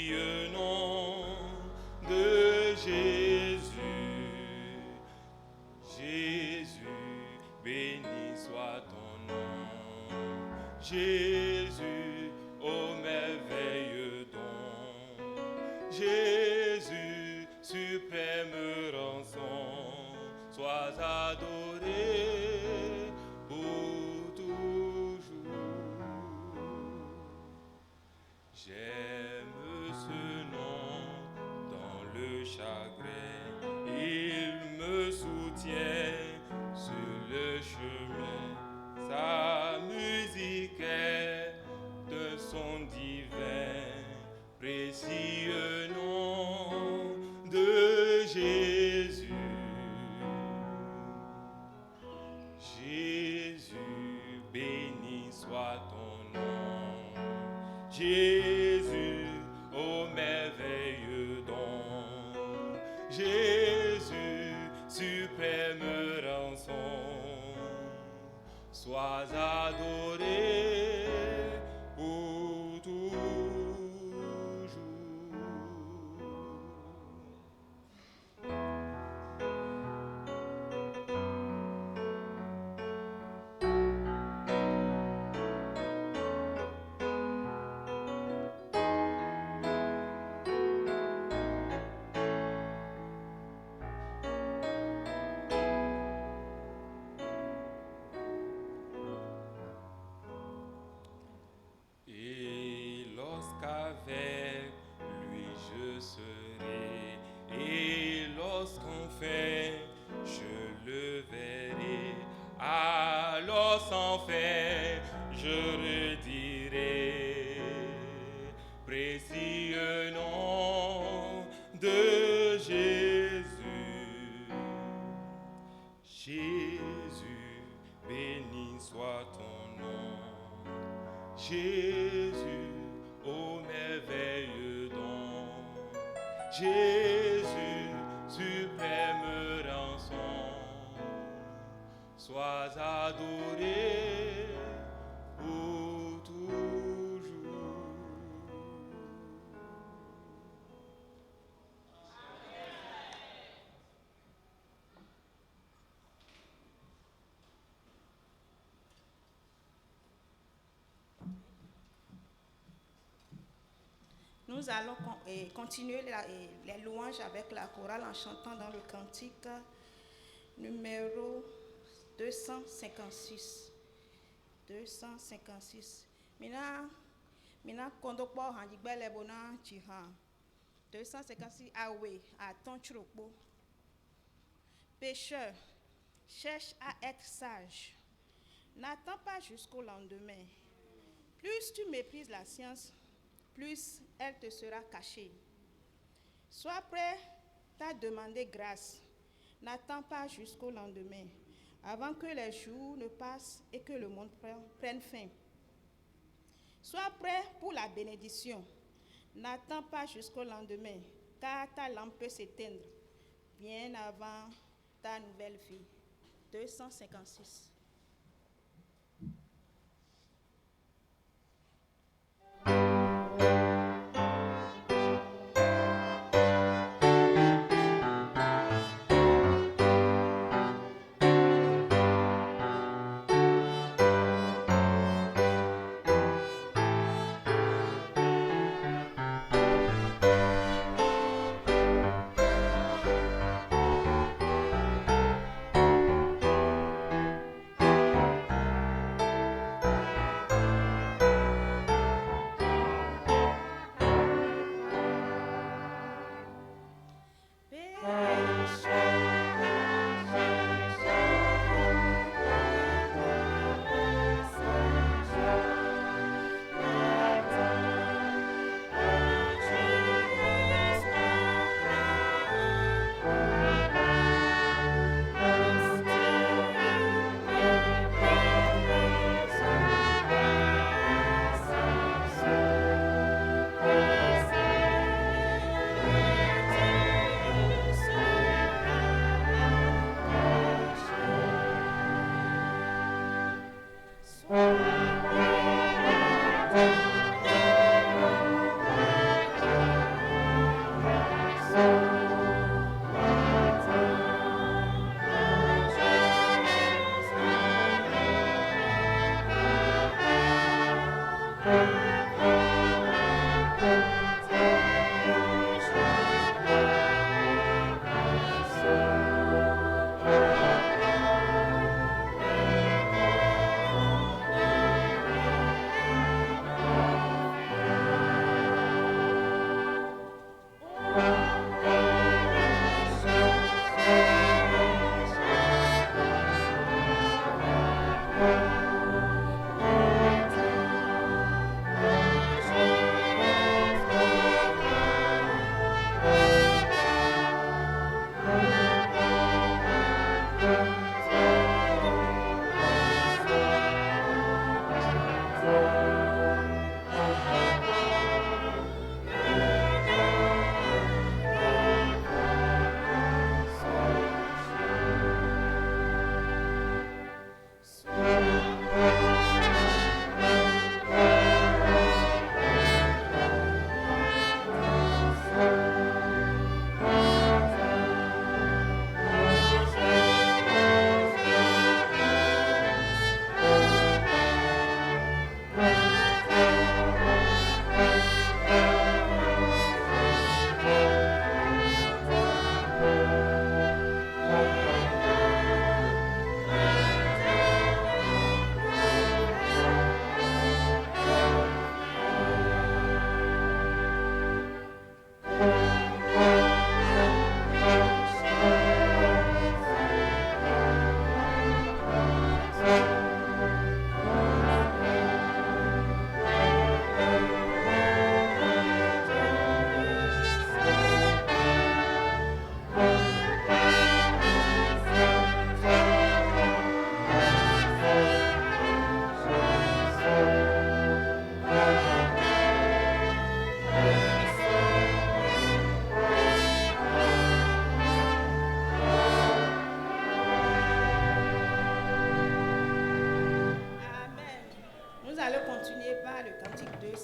précieux nom de Jésus. Jésus, béni soit ton nom. Jésus, ô merveilleux don. Jésus, suprême rançon, sois adoré pour toujours. J'aime ce nom dans le chagrin, il me soutient sur le chemin. Sa musique est de son divin, précieux nom de Jésus. Jésus, béni soit ton nom. Jésus, ô merveilleux don. Jésus, suprême rançon, sois adoré pour toujours. Et lorsqu'avec lui je serai, et lorsqu'enfin je le verrai, alors sans fin je redirai, précieux nom de Jésus. Jésus, béni soit ton nom. Jésus, ô merveilleux don. Jésus, suprême rançon, sois adoré pour toujours. Nous allons continuer les louanges avec la chorale en chantant dans le cantique numéro 256. 256. Mina kondokpo handigbe lebona chiha. 256 awe à ton chropo. Pécheur, cherche à être sage. N'attends pas jusqu'au lendemain. Plus tu méprises la science, plus elle te sera cachée. Sois prêt à demander grâce. N'attends pas jusqu'au lendemain, avant que les jours ne passent et que le monde prenne fin. Sois prêt pour la bénédiction. N'attends pas jusqu'au lendemain, car ta lampe peut s'éteindre bien avant ta nouvelle vie. 256.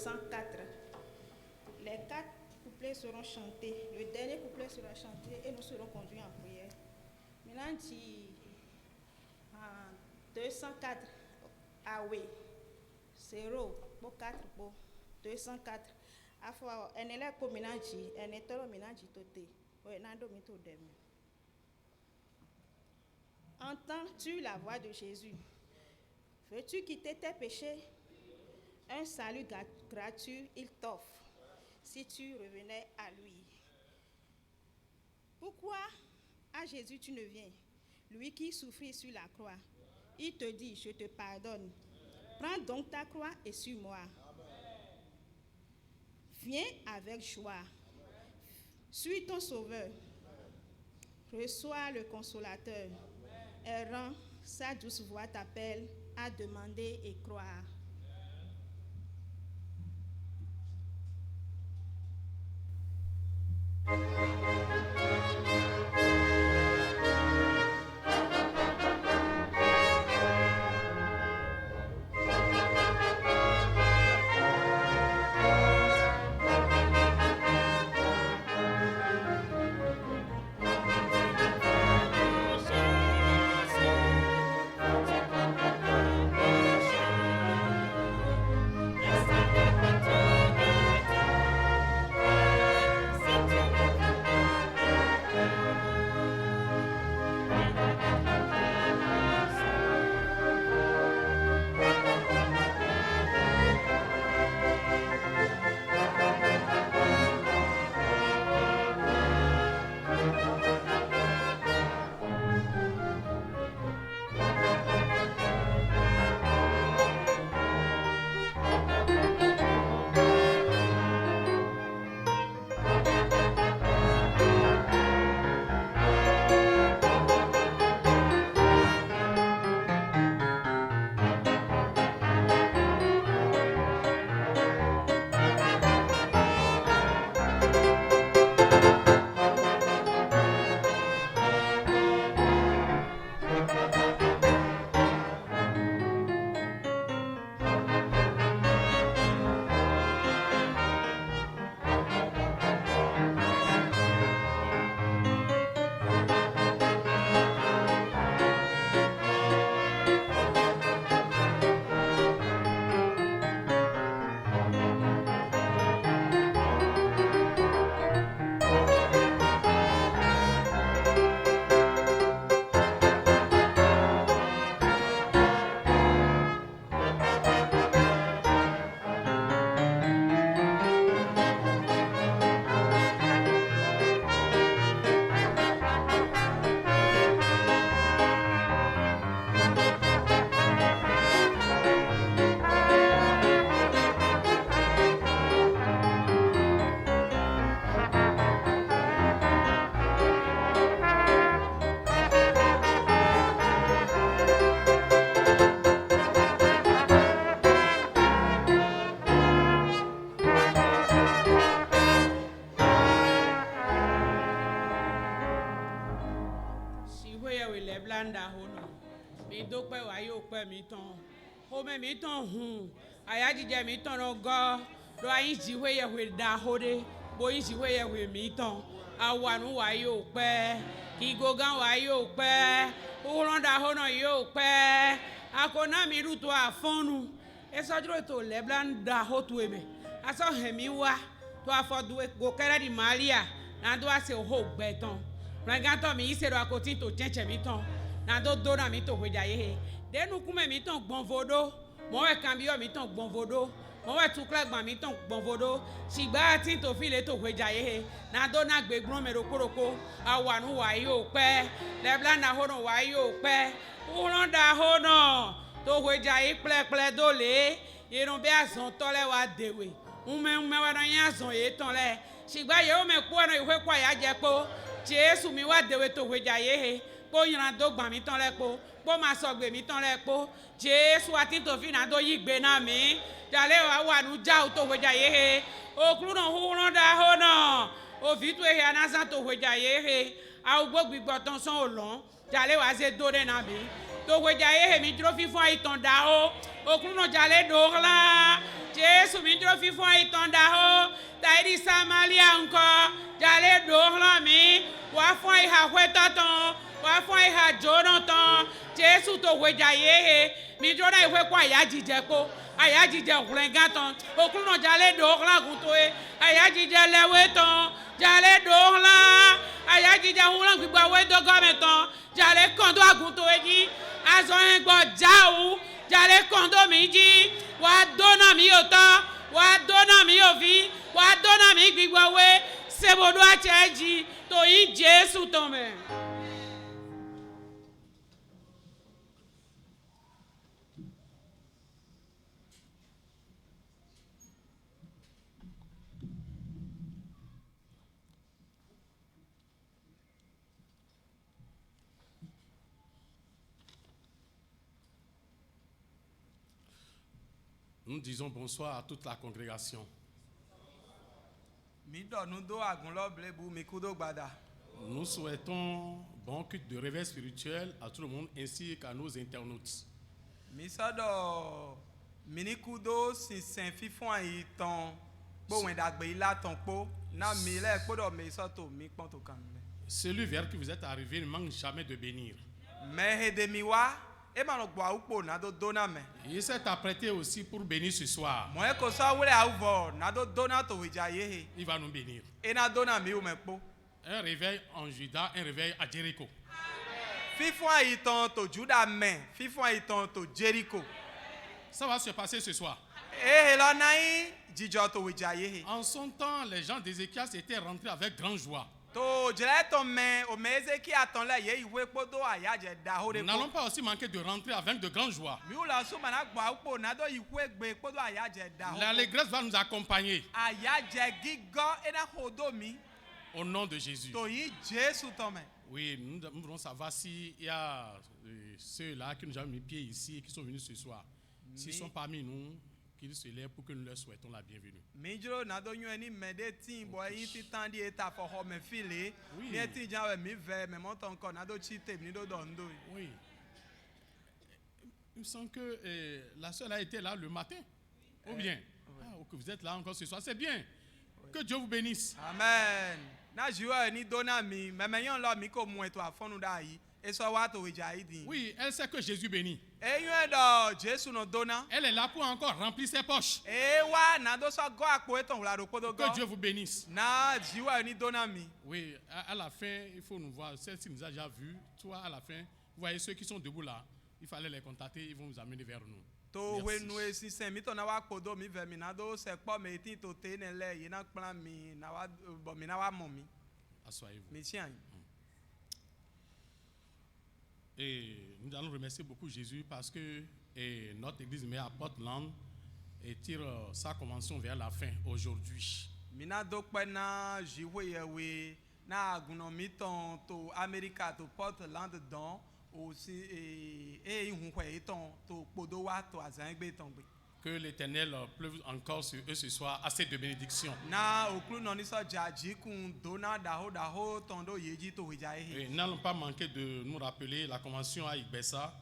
104. Les 4 couplets seront chantés. Le dernier couplet sera chanté et nous serons conduits en prière. Maintenant, dit en 204, Awe, 0, 4, 204. Afwa, enele ko minanji, enetoro minanji tote. Nando mito demi. Entends-tu la voix de Jésus? Veux-tu quitter tes péchés? Un salut gratuit, il t'offre, si tu revenais à lui. Pourquoi à Jésus tu ne viens? Lui qui souffrit sur la croix. Il te dit, je te pardonne. Prends donc ta croix et suis-moi. Viens avec joie. Suis ton Sauveur. Reçois le Consolateur. Errant, sa douce voix t'appelle à demander et croire. mi ton home mi ton hu ayajije mi ton no go do ayin jiwe ye we da hode bo yin jiwe ye we mi ton awanu wa yo pe ki gogan wa yo pe uron da hono yo pe akona mi ruto afonu esojuro to leblan da hotu eme aso hemi wa to afodu go kere di maria na do ase ho gbeton rangato mi isero akotin to chenche mi ton na do na mi to hoja ye denu kume mi ton gbon vodo mo we cambio mi ton gbon vodo mo we tukla gba mi ton gbon vodo sigba tin to file to hoja ye na do na gbegbon me rokoroko awanu wa yo pe leblan na hono wa yo pe uron da hono to hoja ye ple dole irun be azon tole wa dewe ume wa na yan azon ye ton le sigba ye o me ku ona ihwe kwa ya je po Jesu mi wa dewe to hoja ye po yan do gba mi ton le po ma so gbe mi ton le po Jesu ati to fi na do yi gbe na mi jale wa nu ja to hoja ye o kru no huron da hono o fi to he anasa to hoja ye a ugbo gbigbo ton son olon jale wa se do de na mi to weja ye mi dro fi fun iton da o okun no jale do la Jesu mi dro fi fun iton da o taidi Samaria nko jale do la mi wa fun iha hwetoton wa fun iha Jonathan Jesu to weja ye mi dro na iwe kwa ya jije po aya jije hlenga ton okun no jale do la gunto e aya jije lewe ton jale do la aya jije hulan gbigba we do gometon jale kondo agunto eji azo en gbo jawu jale kondo mi ji wa dona mi oto wa dona mi ovi wa dona mi gbigba we sebodo acheji to yi Jesu ton me. Nous disons bonsoir à toute la congrégation. Nous souhaitons bon culte de réveil spirituel à tout le monde ainsi qu'à nos internautes. Celui vers qui vous êtes arrivé ne manque jamais de bénir. Il s'est apprêté aussi pour bénir ce soir. Il va nous bénir. Un réveil en Juda, un réveil à Jéricho. Ça va se passer ce soir. En son temps, les gens d'Ézéchias étaient rentrés avec grande joie. Nous n'allons pas aussi manquer de rentrer avec de grandes joies. L'allégresse va nous accompagner. Au nom de Jésus. Oui, nous devons savoir s'il y a ceux-là qui nous ont mis pied ici et qui sont venus ce soir. S'ils sont parmi nous, qu'ils se lèvent pour que nous leur souhaitons la bienvenue. Oui. Oui. Il me semble que la sœur a été là le matin. Ou bien que vous êtes là encore ce soir. C'est bien. Que Dieu vous bénisse. Amen. Oui, elle sait que Jésus bénit. Elle est là pour encore remplir ses poches. Que Dieu vous bénisse. Oui, à la fin, il faut nous voir. Celle-ci nous a déjà vus. Toi, à la fin, vous voyez ceux qui sont debout là. Il fallait les contacter, ils vont nous amener vers nous. Merci. Asseyez-vous. Et nous allons remercier beaucoup Jésus parce que notre église met à Portland et tire sa convention vers la fin aujourd'hui. Que l'Éternel pleuve encore sur eux ce soir assez de bénédictions. Et n'allons pas manquer de nous rappeler la convention à Igbessa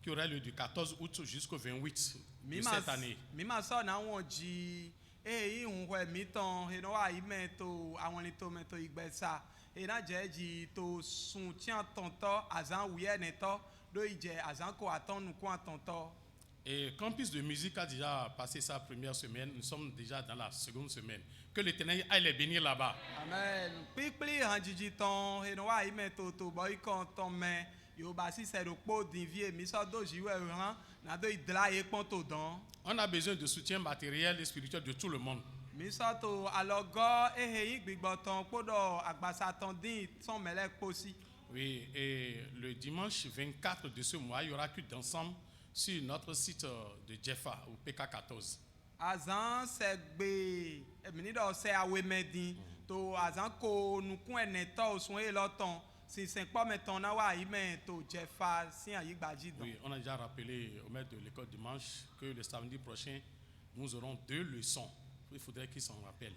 qui aura lieu du 14 août jusqu'au 28 de cette année. Et Campus de musique a déjà passé sa première semaine. Nous sommes déjà dans la seconde semaine. Que l'Éternel aille les bénir là-bas. Amen. On a besoin de soutien matériel et spirituel de tout le monde. Oui, et le dimanche 24 de ce mois, il y aura culte d'ensemble sur notre site de Jeffa au PK14. Oui, on a déjà rappelé au maître de l'école dimanche que le samedi prochain, nous aurons 2 leçons. Il faudrait qu'il s'en rappelle.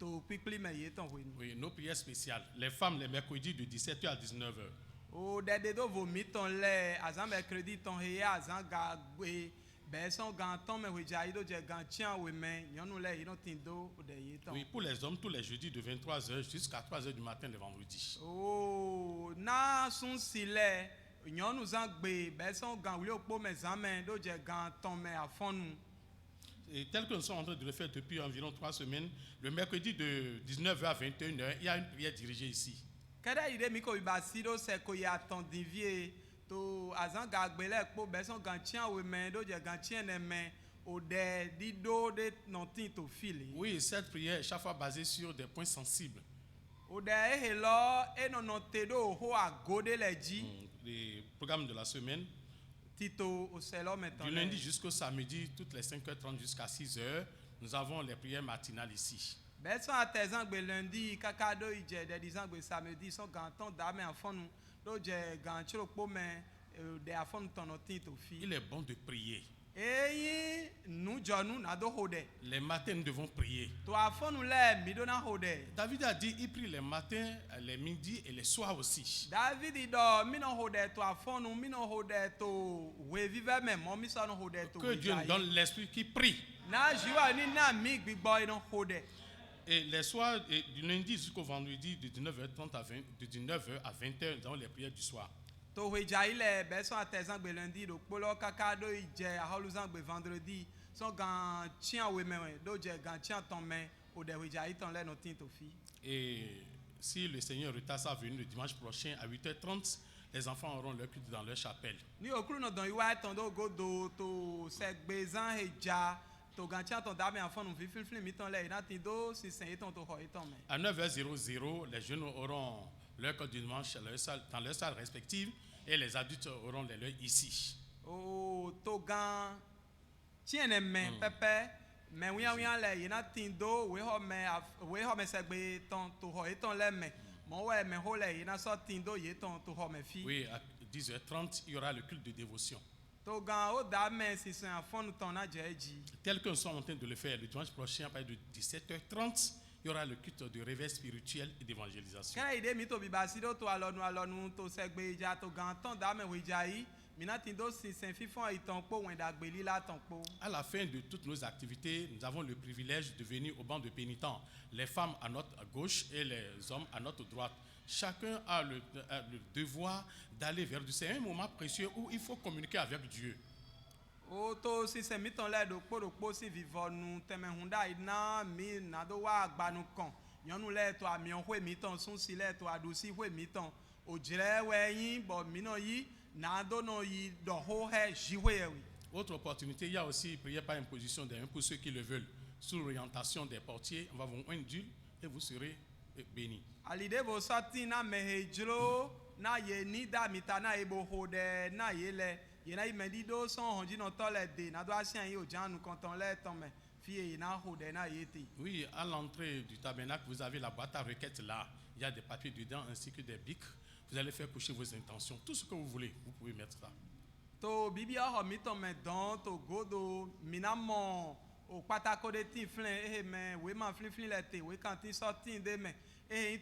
to kpikpli me ye ton we nu. Oui, nos prières spéciales. Les femmes, les mercredis de 17h à 19h. O de do vomi ton le azan mercredi ton he azan ga gbe be son gan ton me we ja ido je gan tian we me nyonu le ino tin do o de ye ton. Oui, pour les hommes, tous les jeudis de 23h jusqu'à 3h du matin le vendredi. O na sun sile nyonu zan gbe be son gan wi opo me zan me do je gan ton me afonu. Et tel que nous sommes en train de le faire depuis environ 3 semaines, le mercredi de 19h à 21h, il y a une prière dirigée ici. Kada ide mi ko ibasi do se ko ya ton divie to azan ga gbe le po be son gan tian we me do je gan tian ne me o de dido de non tin to fili. Oui, cette prière est chaque fois basée sur des points sensibles. O de he lo e no no te do ho agode le ji Les programmes de la semaine, tito o se lo meton. du lundi jusqu'au samedi, toutes les 5h30 jusqu'à 6h, nous avons les prières matinales ici. Be son atezan gbe lundi kaka do ije de dizan gbe samedi son gan ton da me afonu do je gan chiro po me de afonu ton no tin to fi. Il est bon de prier. Eyi nu jonu na do hode. Les matins, nous devons prier. To afonu le mi do na hode. David a dit, il prie les matins, les midis et les soirs aussi. David do mi no hode to afonu mi no hode to we vive me mo mi so no hode to. Que Dieu nous donne l'esprit qui prie. Na jiwa ni na mi gbigbo ino hode. Et les soirs, et du lundi jusqu'au vendredi, de 19h30 à 20, de 19h à 20h, nous avons les prières du soir. To we jaile be son atezan gbe lundi do polo kaka do ije aholuzan gbe vendredi son gan tian we me do je gan tian ton me o de we jai ton le no tin to fi. Et si le Seigneur retarde sa venue le dimanche prochain à 8h30, les enfants auront leur culte dans leur chapelle. Ni okru no don iwa ton do go do to se gbe zan heja to gan tian ton da me afon no fi fin mi ton le na tin do si sen ton to ho ton me. À 9h00, les jeunes auront leur culte du dimanche dans leur salle respective et les adultes auront les leurs ici. O to gan tiene me pepe me wian le yina tin do we ho me se gbe ton to ho ton le me mo we me ho le yina so tin do ye ton to ho me fi. Oui, à 10h30, il y aura le culte de dévotion. To gan o da me si sen afon ton na jeji. Tel que nous sommes en train de le faire le dimanche prochain à partir de 17h30, il y aura le culte de réveil spirituel et d'évangélisation. Kana ide mi to bi basido to alonu to se gbe ja to gan ton da me we jai mina tin do si sen fifon iton po wen da gbe lila ton po. À la fin de toutes nos activités, nous avons le privilège de venir au banc de pénitents. Les femmes à notre gauche et les hommes à notre droite. Chacun a le devoir d'aller vers Dieu. C'est un moment précieux où il faut communiquer avec Dieu. O to si se mi ton le do po si vivonu teme hunda ina mi na do wa agbanu kan yonu le to ami on hwe mi ton sun si le to adusi hwe mi ton o jire we yin bo mi no yi na do no yi do ho he ji hwe wi. Autre opportunité, il y a aussi prière par imposition des mains pour ceux qui le veulent. Sous l'orientation des portiers, on va vous oindre d'huile et vous serez bénis. Alide vo sati na mehejlo na ye ni da mita na ebo hode na ye le ye na imedido son honji no tole de na do asian yi o janu kanton le ton me fi na hode na ye ti. Oui, à l'entrée du tabernacle, vous avez la boîte à requêtes là. Il y a des papiers dedans ainsi que des bics. Vous allez faire coucher vos intentions. Tout ce que vous voulez, vous pouvez mettre là. To bibia ho mi ton me don to godo minamo o patako de tin flin me we ma flin le te we kan tin so tin de me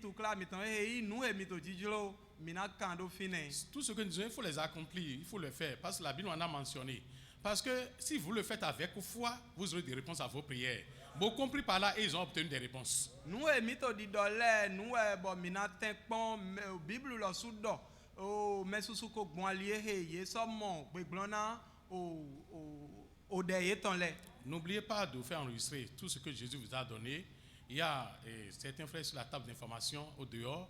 tout cela mi ton nous e mi to jijlo mina kan do fine. Tout ce que nous disons, il faut les accomplir, il faut le faire. Parce que la Bible en a mentionné. Parce que si vous le faites avec foi, vous aurez des réponses à vos prières. Beaucoup compris par là et ils ont obtenu des réponses. Nous e mi to di dole nous e bo mina ten pon Bible lo su do o mesusu ko gbon alié ye so mo pe glona o de ye ton le. N'oubliez pas de faire enregistrer tout ce que Jésus vous a donné. Il y a certains frères sur la table d'information au dehors.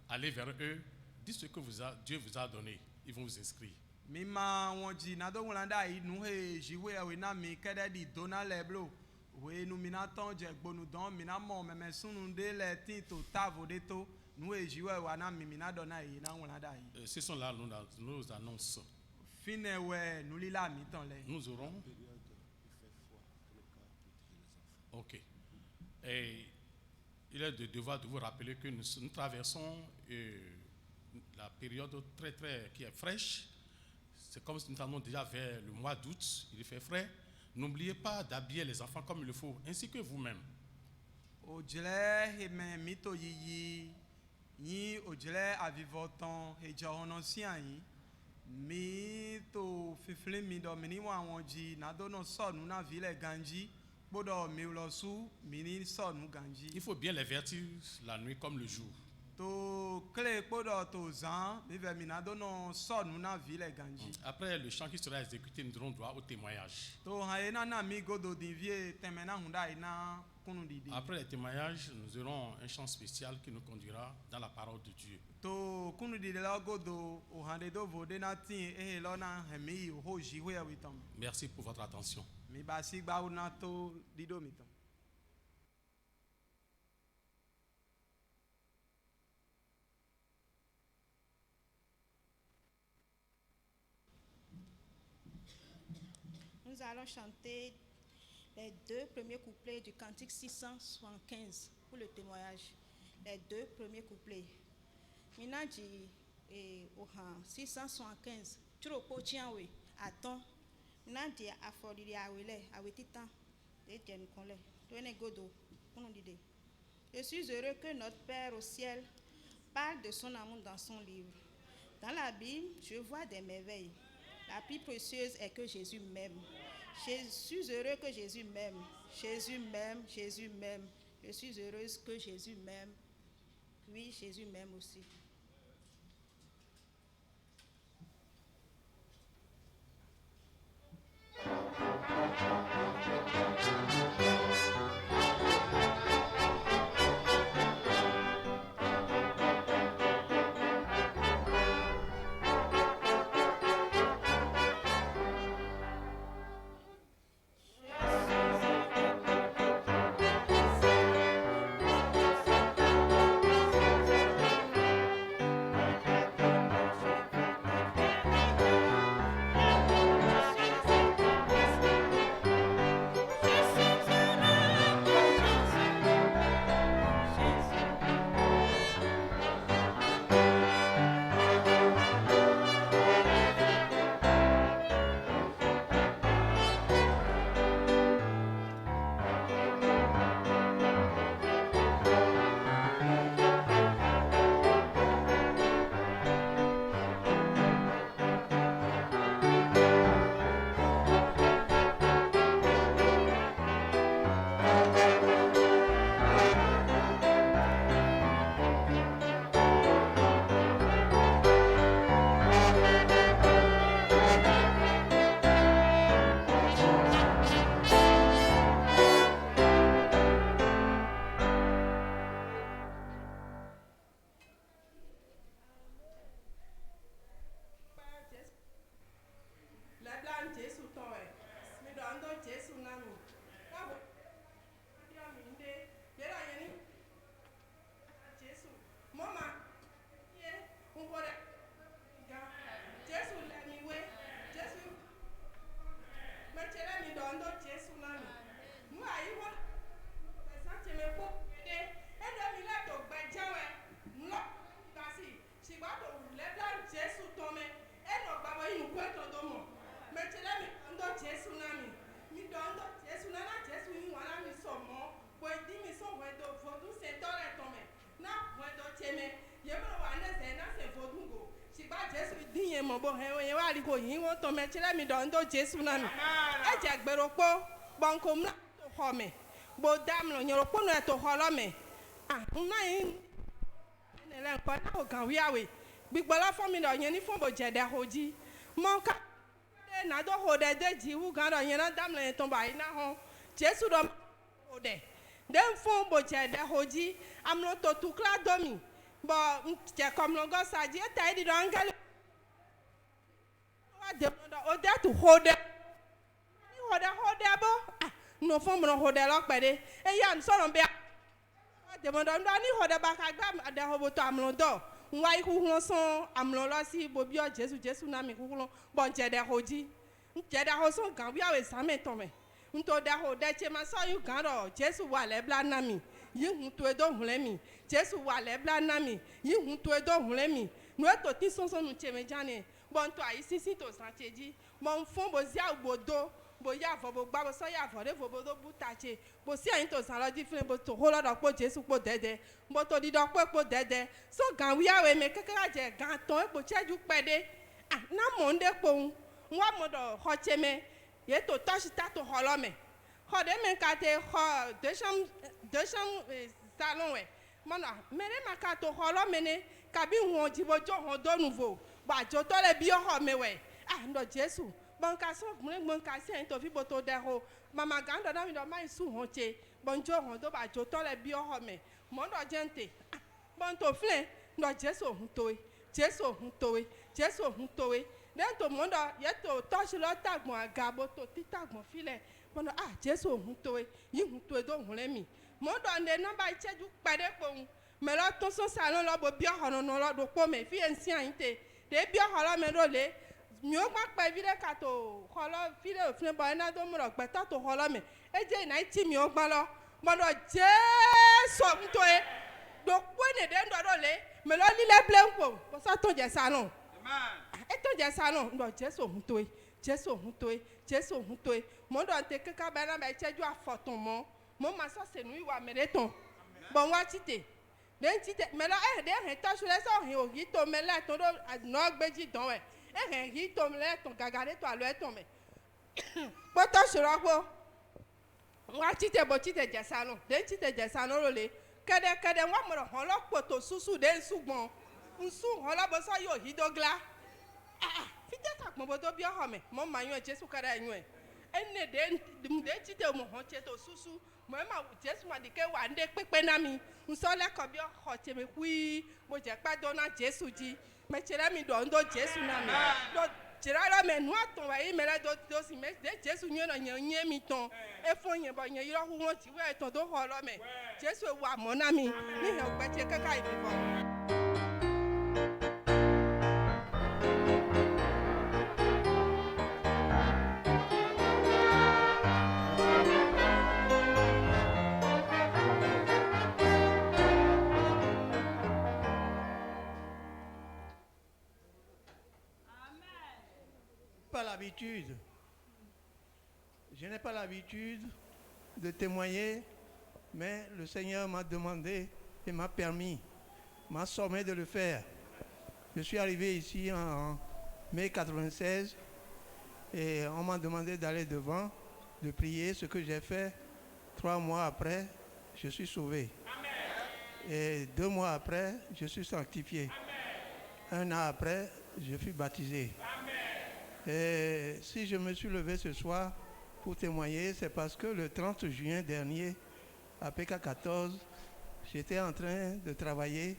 Allez vers eux, dites ce que Dieu vous a donné. Ils vont vous inscrire. Mima wonji na do wulanda yi nu he jiwe we na mi kede di dona leblo. We nu mina ton je gbonu don mina mo meme sunu de le tin to tavo de to nu he jiwe wa na mi mina dona yi na wulanda yi. Ce sont là nos annonces. Fine we nu lila mi ton le. Nous aurons. Ok. Et il est de devoir de vous rappeler que nous traversons la période très qui est fraîche. C'est comme si nous allons déjà vers le mois d'août. Il fait frais. N'oubliez pas d'habiller les enfants comme il le faut, ainsi que vous-même. Ojele heme mito yiyi yi ojele avivotan eja ono si ayin mi to fifle mi do mini wa won ji na do no sonu na vile ganji bodo mi lo su mini sonu ganji. Il faut bien les vertir la nuit comme le jour. To kle bodo to zan mi ve mi na do no sonu na vile ganji. Après le chant qui sera exécuté, nous aurons droit au témoignage. To haena na mi godo divie temena hunda ina kunu didi. Après les témoignages, nous aurons un chant spécial qui nous conduira dans la parole de Dieu. To kunu didi la godo o hande do vode na tin e lo na hemi ho jiwe witom. Merci pour votre attention. Mi basi gba una to dido mitom. Nous allons chanter les 2 premiers couplets du cantique 675 pour le témoignage. Les 2 premiers couplets. Minadji et Ohan 675. Turo pochianwe aton. Minadji aforiri awele awetitan. De jen konle. Toene godo. Je suis heureux que notre Père au ciel parle de son amour dans son livre. Dans la Bible, je vois des merveilles. La plus précieuse est que Jésus m'aime. Je suis heureux que Jésus m'aime. Jésus m'aime, Jésus m'aime. Je suis heureuse que Jésus m'aime. Oui, Jésus m'aime aussi. Bo he we wa ri ko yin won to me chire mi don do Jesu na mi e je gbero po bon ko mla to ho me bo dam lo nyoro po no to ho lo me ah na yin ne le nko na o kan wi awe gbigbo la fun mi do yen ni fun bo je de hoji mo ka de na do ho de ji wu gan do yen na dam lo yen to ba ina ho Jesu do ho de dem fun bo je de hoji am lo to tukla do mi bo je kom lo go sa ji e ta di do angel o de to hold it. Hold it, bo. No form no hold it lock by the. Yan son be. The Madonna hold it back. I grab the hobo to Amlondo. Why who son Amlolasi, Bobio, Jesu Nami, who bon Jeda Hoji. Jeda Hoson can be always Samme Tome. Unto the whole that Chema saw you can or Jesu Wale Blanami. You to a don't let me. Jesu Wale Blanami. You to a don't let me. No to Tisson Chemejane. Bon to I see to Santeji, bon fombo zia bodo, bo ya vo bo gba bo so ya vo de vo bo do butache bo si ayin to san lo di fun bo to ho lo do po Jesu po dede bo to di do po dede so gan wi awe me kekera je gan ton po cheju pede ah na mo nde po nwa mo do ho cheme ye to touch ta to ho lo me ho de me ka te ho deux chambres salon we mo na mere ma ka to ho lo me ne ka bi won ji bo jo ho do nouveau ba jo to le bi ho me we ah ndo Jesu bon ka so mon ka se to fi bo to de ho mama gan do na mi do mai su ho che bon jo ho do ba jo to le bi ho me mo ndo gente bon to fle ndo Jesu hun to Jesu hun to Jesu hun to den to mo ndo ye to touch lo tagbon aga bo to ti tagbon file mo ndo ah Jesu hun to yi hun to do hun le mi mo ndo nde number cheju pade po me lo to so salon lo bo bi ho no lo do po me fi ensi ayin te de bi ho lo me do le mi o gba pe vile ka to holo vile ofin bo na do mo ro gbe ta to holo me e je na ti mi o gba lo mo do Jesu nto e do po ne de ndo do le me lo lile blenko bo sa to je salon amen e to je salon ndo Jesu nto e Jesu nto e Jesu nto e mo do te keka ba na ba cheju afoton mo ma so se nu iwa me le ton bon wa tite den tite me lo de he to so le so he o yi to me le to do no gbeji don we e he to me le ton gagare to alo e ton me po to soro po wa tite bo tite je salon den tite je salon ro le kede wa mo ro hon lo po to susu den sugbon nsu hon lo bo so yo hi dogla fi je ta pon bo to bi ho me mo ma yun Jesu kara yun e ene de tite mo hon che to susu mo ma Jesu ma di ke wa nde pepe na mi nso le ko bi ho che me hui mo je pa do na Jesu ji me chere mi do ndo Jesu na mi do chere ra me nu aton wa yi me la do si me de Jesu nyo na nye mi ton e fon yen bo yen iro hu won ti we ton do ho lo me Jesu wa mo na mi ni he o gbe che kaka ibi bo. Je n'ai pas l'habitude de témoigner, mais le Seigneur m'a demandé et m'a permis, m'a sommé de le faire. Je suis arrivé ici en mai 96 et on m'a demandé d'aller devant, de prier, ce que j'ai fait. 3 mois après, je suis sauvé. Amen. Et 2 mois après, je suis sanctifié. Amen. 1 an après, je suis baptisé. Amen. Et si je me suis levé ce soir pour témoigner, c'est parce que le 30 juin dernier, à PK14, j'étais en train de travailler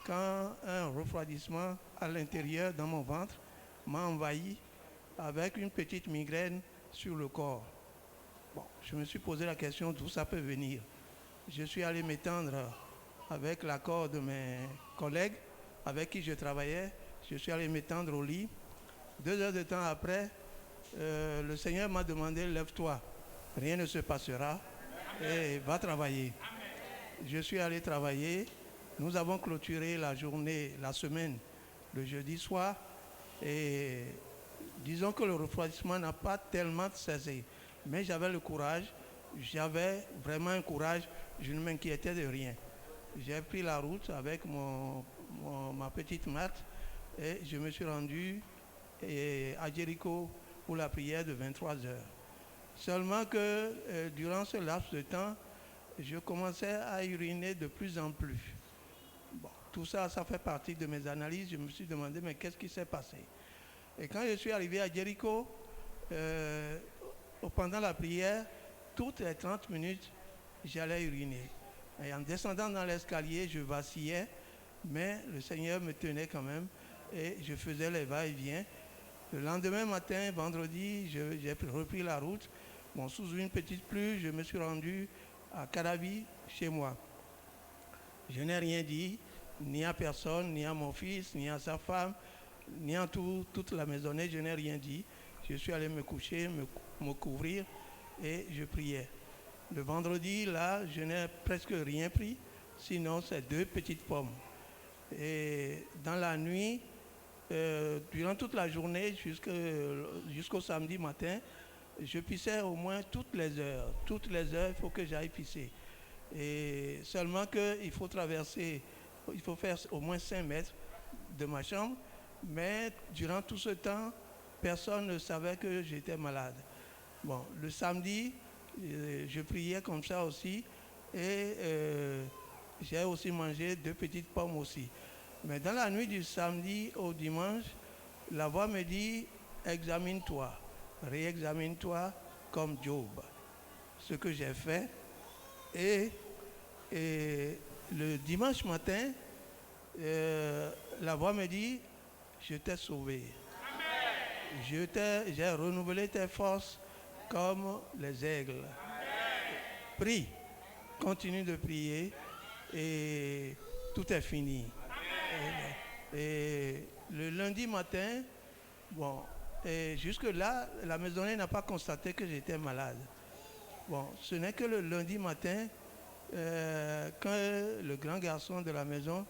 quand un refroidissement à l'intérieur dans mon ventre m'a envahi avec une petite migraine sur le corps. Bon, je me suis posé la question d'où ça peut venir. Je suis allé m'étendre avec l'accord de mes collègues avec qui je travaillais. Je suis allé m'étendre au lit. 2 heures de temps après, le Seigneur m'a demandé, lève-toi, rien ne se passera et va travailler. Je suis allé travailler. Nous avons clôturé la journée, la semaine, le jeudi soir. Et disons que le refroidissement n'a pas tellement cessé. Mais j'avais le courage, j'avais vraiment un courage, je ne m'inquiétais de rien. J'ai pris la route avec ma petite Marthe et je me suis rendu à Jéricho pour la prière de 23 heures. Seulement que durant ce laps de temps, je commençais à uriner de plus en plus. Bon, tout ça, ça fait partie de mes analyses. Je me suis demandé, mais qu'est-ce qui s'est passé? Et quand je suis arrivé à Jéricho, pendant la prière, toutes les 30 minutes, j'allais uriner. Et en descendant dans l'escalier, je vacillais, mais le Seigneur me tenait quand même et je faisais les va-et-vient. Le lendemain matin, vendredi, j'ai repris la route. Bon, sous une petite pluie, je me suis rendu à Caravi, chez moi. Je n'ai rien dit, ni à personne, ni à mon fils, ni à sa femme, ni à toute la maisonnée, je n'ai rien dit. Je suis allé me coucher, me couvrir et je priais. Le vendredi, là, je n'ai presque rien pris, sinon c'est 2 petites pommes. Et dans la nuit, durant toute la journée jusqu'au samedi matin, je pissais au moins toutes les heures. Toutes les heures, il faut que j'aille pisser. Et seulement qu'il faut traverser, il faut faire au moins 5 mètres de ma chambre. Mais durant tout ce temps, personne ne savait que j'étais malade. Bon, le samedi, je priais comme ça aussi. Et j'ai aussi mangé 2 petites pommes aussi. Mais dans la nuit du samedi au dimanche, la voix me dit, examine-toi, réexamine-toi comme Job. Ce que j'ai fait. Et le dimanche matin, la voix me dit, je t'ai sauvé. J'ai renouvelé tes forces comme les aigles. Prie, continue de prier et tout est fini. Et le lundi matin, bon, et jusque-là, la maisonnée n'a pas constaté que j'étais malade. Bon, ce n'est que le lundi matin, quand le grand garçon de la maison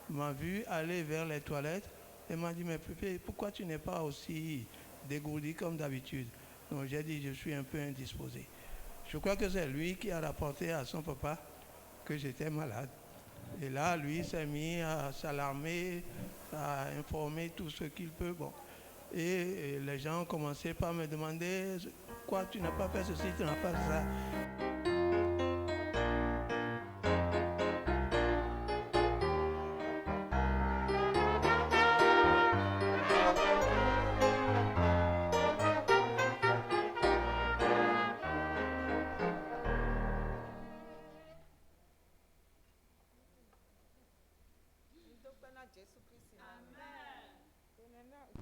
m'a vu aller vers les toilettes, il m'a dit, mais Pépé, pourquoi tu n'es pas aussi dégourdi comme d'habitude? Donc j'ai dit, je suis un peu indisposé. Je crois que c'est lui qui a rapporté à son papa que j'étais malade. Et là, lui s'est mis à s'alarmer, à informer tout ce qu'il peut. Bon. Et les gens ont commencé par me demander, quoi, tu n'as pas fait ceci, tu n'as pas fait ça.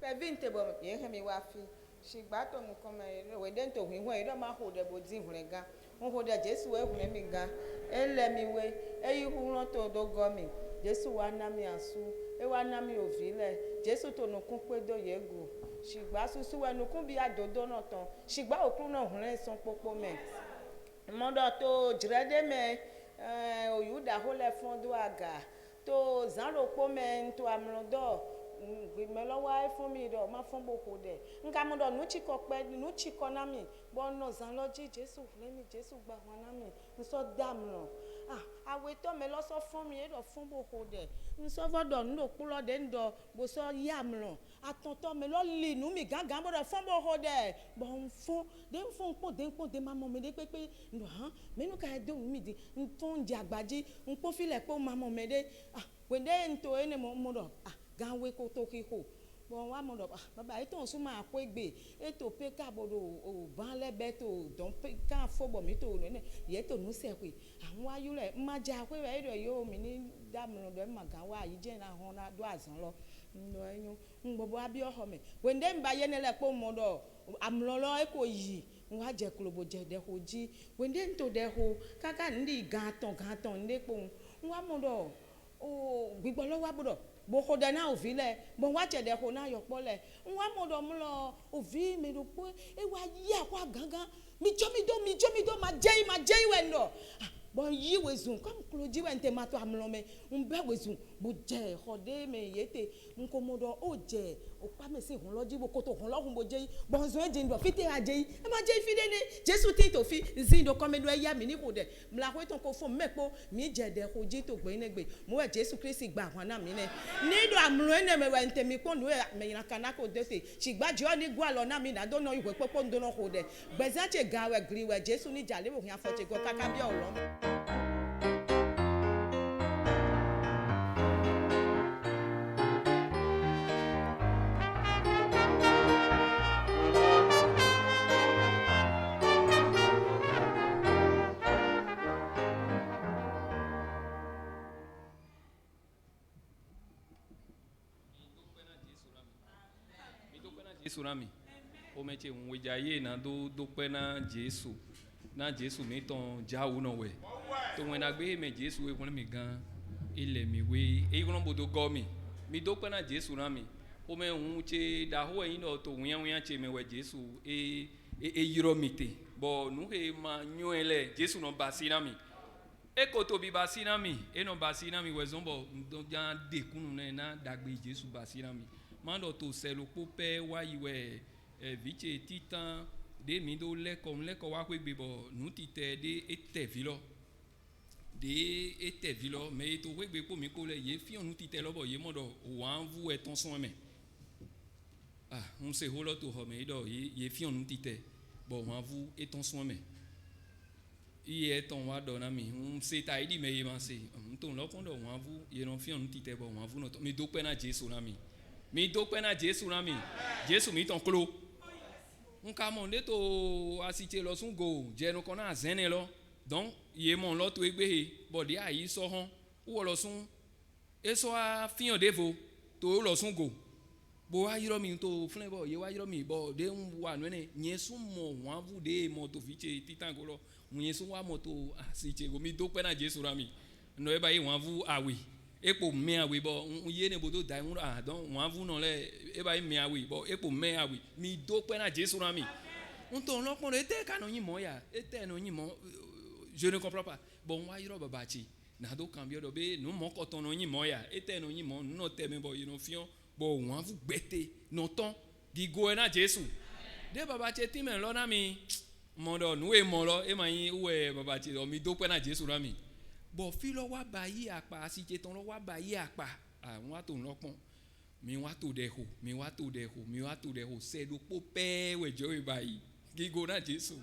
Pevinte bo yehemi wafi shigbato nkome wedento hwihwe iro ma hode bodi hurega hode Jesu we hune ga elemi we eyihu ran to do gomi Jesu wa na mi asu e wa na mi ovile Jesu to nukun pe do yego shigba susu we nukun bi adodo na tan shigba okun na hune son popo me modo to jirede me oyuda hole fondo aga to zanro po me to amlodo me lo wa fún mi do ma fún boko de nka mo do nu chi ko na mi bo no zan lo ji Jesu le mi Jesu gba wọn na mi nso dam lo awe to me lo so fún mi do fún boko de nso vodo nu do pulo de ndo bo so yam lo aton to me lo li nu mi gangan mo do fún boko de bo fún de ma mo me de pe ndo me nu ka do mi di nton di agbaji npo file pe o ma mo me de wende nto ene mo do ganwe ko to ki ko bon wa mo do baba e ton su ma ko egbe e to pe ka bodo o ban le be to don pe kan fo bo mi to ne ye to nu se pe àwọn ayu le ma ja pe we do yo mi ni da mo do ma gan wa yi je na hon na do azan lo ndo eyun ngbobo abi oho me wende mba ye ne le po mo do amlolo e ko yi wa je klobo je de ho ji wende nto de ho kaka ndi gan ton nde po wa mo do o gbigbo lo wa bodo bo khoda na ovile bo wa chede ko na yo pole nwa modo mu lo ovi me do po e wa yi akwa gangan mi jomi do ma jei wendo bo yi wezun kom kloji wente ma to amlome nbe wezun bo je khode me yete nko modo o je o pa me se hun loji bo ko to hun lohun bo jei bo zo je ndo fite ajei e ma jei fide ni Jesu ti to fi zindo komedo eya mi ni ko de mla ko ton ko fo mepo mi je de ko ji to gbe negbe mo we Jesu Christ gba wọn na mi ne ni do amlo ene me wente mi ko nu me yin kana ko de te sigba jo ni gwa lo na mi na do no iwe popo ndo no ko de gbeza che gawe griwe Jesu ni jale wo yan fo che go kaka bi oro Jesurami o meche unweja ye na do pe na Jesu mi ton jawu no we to when agbe me Jesu we won mi gan ile mi we e ron bodo go mi do pe na Jesurami o me un che da ho yin do to wian che me we Jesu e yiro mite bo nu he ma nyu ele Jesu no basinami e ko to bi basinami e no basinami we zombo do jan de kunu na dagbe Jesu basinami mando to selo pope wa iwe vice titan de mi do leko wa kwe bo nu ti te de ete vilo de ete vilo mais to kwe po mi ko le ye fi nu ti te lo bo ye mo do wan vu e ton son me on se holo to ho me do ye fi nu ti te bo wan vu e ton son me iye ton wa do na mi se ta idi me ye man se ton lo kon do wan vu ye no fi nu ti te bo wan vu no mi do pe na Jesu na mi do pe na Jesu na mi Jesu mi ton klo nka mon de to asite lo sun go je no kona zene lo donc ye mon lo to egbe bo de ayi so hon wo lo sun eso a fian devo to lo sun go bo wa yiro mi to flen bo ye wa yiro mi bo de wa no ne yesu mo wan vu de mo to fiche titan go lo yesu wa mo to asite go mi do pe na Jesu ra mi no e ba yi wan vu awe epo me awe bo ye ne bo do dai donc wan vu no le e ba yi me awe bo epo me awe mi do pe na Jesu ra mi ton lo pon ete ka no yin mo ya ete no yin mo je ne comprends pas bon wa yiro baba chi na do cambio do be no mo ko ton no yin mo ya ete no yin mo no te me bo you no fion bo wan vu gbete no ton di go na Jesu de baba che ti me lo na mi mo do nu e mo lo e ma yin uwe baba chi do mi do pe na Jesu ra mi bo fi lo wa ba yi apa si je ton lo wa ba yi apa won to lo pon mi wa to de ho se do po pe we jo we ba yi gigo na Jesu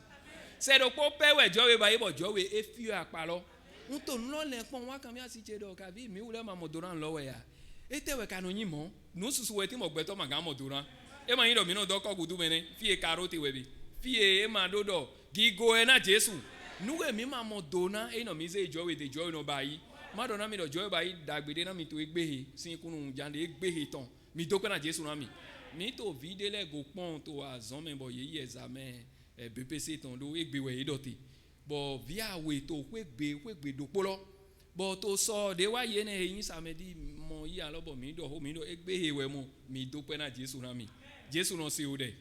se do po pe we jo we ba yi bo jo we e fi apa lo un to lo le pon wa kan mi asi je do ka bi mi wule ma mo do ran lo we ya e te we ka no yin mo no susu we ti mo gbe to ma ga mo do ran e ma yin do mi no do ko gudu mene fi e karoti we bi fi e ma do do gigo na Jesu nuwe mi ma mo do na e no mi se jo we de jo no ba yi ma do na mi do jo ba yi dagbede na mi to egbehe sin kunu jande egbehe ton mi do pe na Jesu na mi to vide le go pon to azon me bo ye examen BPC ton do egbe we idoti bo via we to kwegbe do polo bo to so de wa ye ne yin samedi mo yi alo bo mi do egbehe we mo mi do pe na Jesu na mi Jesu no se o de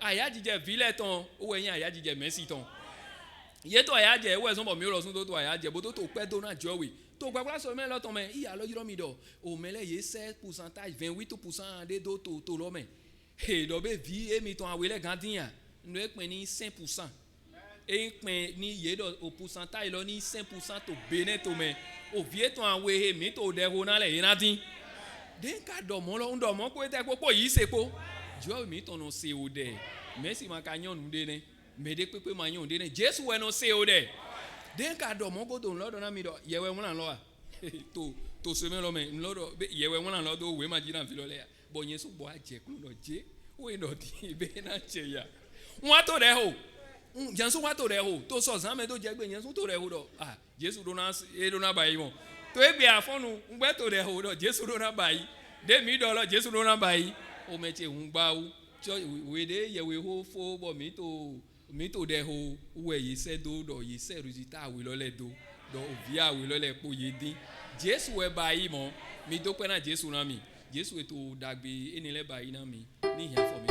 aya jije vile ton o we yin aya jije mercy ton ye to aya je we so bo mi lo sun to aya je bo to pe do na jowe to gbagba so me lo ton me iya lo yiro mi do o mele ye 7% 28% de do to lo me he do be vi e mi ton awele gandian no e pin ni 5% e pin ni ye do o pourcentage lo ni 5% to bene to me o vie ton awe he mi to de ho na le ina din den ka do mo lo ndo mo ko te popo yi se po jo mi ton no se o de merci ma kanyon nu de ne me de pepe ma yon de ne Jesu we no se o de den ka do mo go do lo do na mi do ye we won lo a to se me lo me lo do ye we won lo do we ma ji na fi lo le bo yen so bo a je kun do je we do di be na che ya won to de ho jan so wa to de ho to so zan me do je gbe yen so to de ho do Jesu do na ba yi mo to e gbe afonu ngbe to de ho do Jesu do na ba yi de mi do lo Jesu do na ba yi o me che un gba u we de ye we ho fo bo mi to de ho we yi se do yi se resultat we lo le do via we lo le po ye din Jesu we ba yi mo mi do pe na Jesu na mi Jesu e to dagbe eni le ba yi na mi ni here for me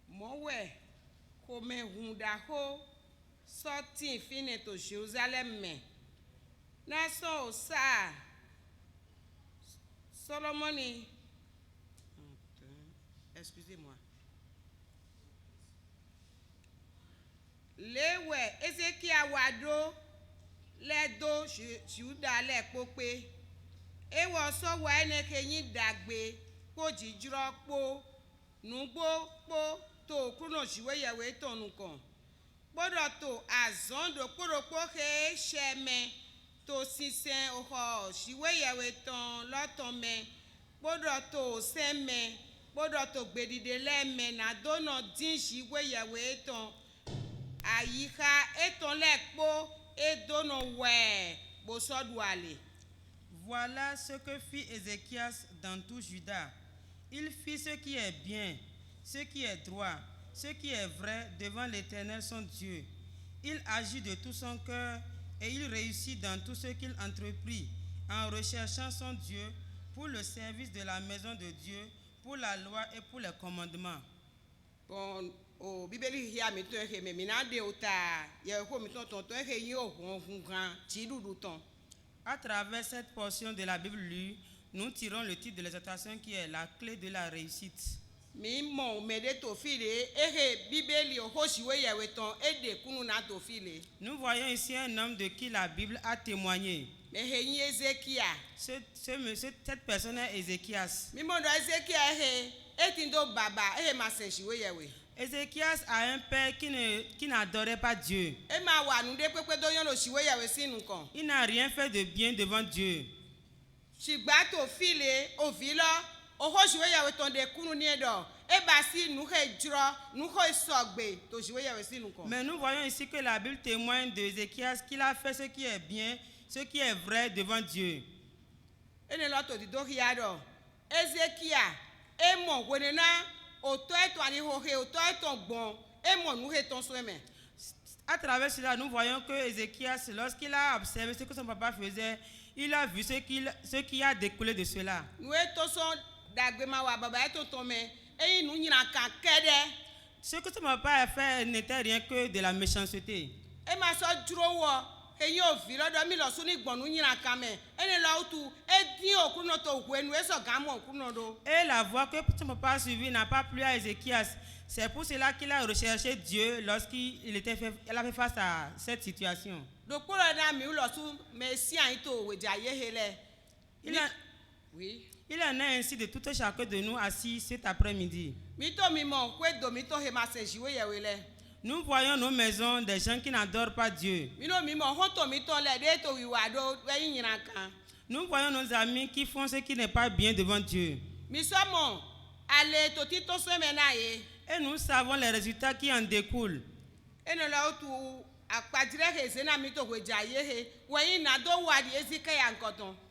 Mowe kome hundaho sorti fine to Jérusalem me. Naso sa Solomoni. Excusez-moi. Lewe Ezekia wado ledo Juda le pope. Ewo so wa eneke yin dagbe po jijro po nugbo po to kuno jiwe yawe tonu kan gbọ́dọ̀ to azondo poropo he sheme to sisen oho jiwe yawe ton loton me gbọ́dọ̀ to seme gbọ́dọ̀ to gbedide leme na dono din jiwe yawe ton ayika eton lepo edono we bo soduale. Voilà ce que fit Ézéchias dans tout Juda. Il fit ce qui est bien, ce qui est droit, ce qui est vrai devant l'Éternel son Dieu. Il agit de tout son cœur et il réussit dans tout ce qu'il entreprit en recherchant son Dieu pour le service de la maison de Dieu, pour la loi et pour les commandements. Bon, o bibeli hia mi to he me minade ota ye ko mi ton he yo hon gran ti dudu ton. À travers cette portion de la Bible lue, nous tirons le titre de l'exhortation qui est la clé de la réussite. Mi mo mede to file ehe bibeli o hosiwe yewe ton ede kunu na to file. Nous voyons ici un homme de qui la Bible a témoigné. Mehe Ezekia. Cette personne est Ézéchias. Mi mo do Ezekia ehe etindo baba ehe masenjiwe yewe. Ézéchias a un père qui n'adorait pas Dieu. Il n'a rien fait de bien devant Dieu. Mais nous voyons ici que la Bible témoigne d'Ézéchias qu'il a fait ce qui est bien, ce qui est vrai devant Dieu. À travers cela, nous voyons que Ézéchias, lorsqu'il a observé ce que son papa faisait, il a vu ce qui a découlé de cela. Ce que son papa a fait n'était rien que de la méchanceté. Et la voie que son papa a suivie n'a pas plu à Ézéchias. C'est pour cela qu'il a recherché Dieu lorsqu'il a fait face à cette situation. Il en est ainsi de tout chacun de nous assis cet après-midi. Nous voyons nos maisons des gens qui n'adorent pas Dieu. Nous voyons nos amis qui font ce qui n'est pas bien devant Dieu. Et nous savons les résultats qui en découlent.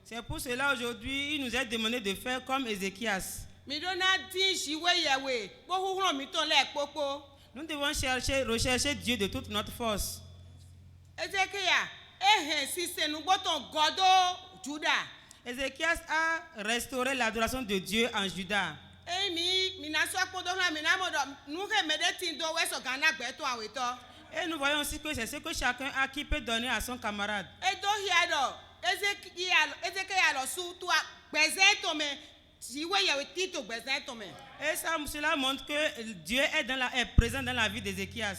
C'est pour cela aujourd'hui il nous est demandé de faire comme Ézéchias. Nous devons rechercher Dieu de toute notre force. Ézéchias a restauré l'adoration de Dieu en Juda. Et nous voyons aussi que c'est ce que chacun a qui peut donner à son camarade. Et ça, cela montre que Dieu est présent dans la vie d'Ézéchias.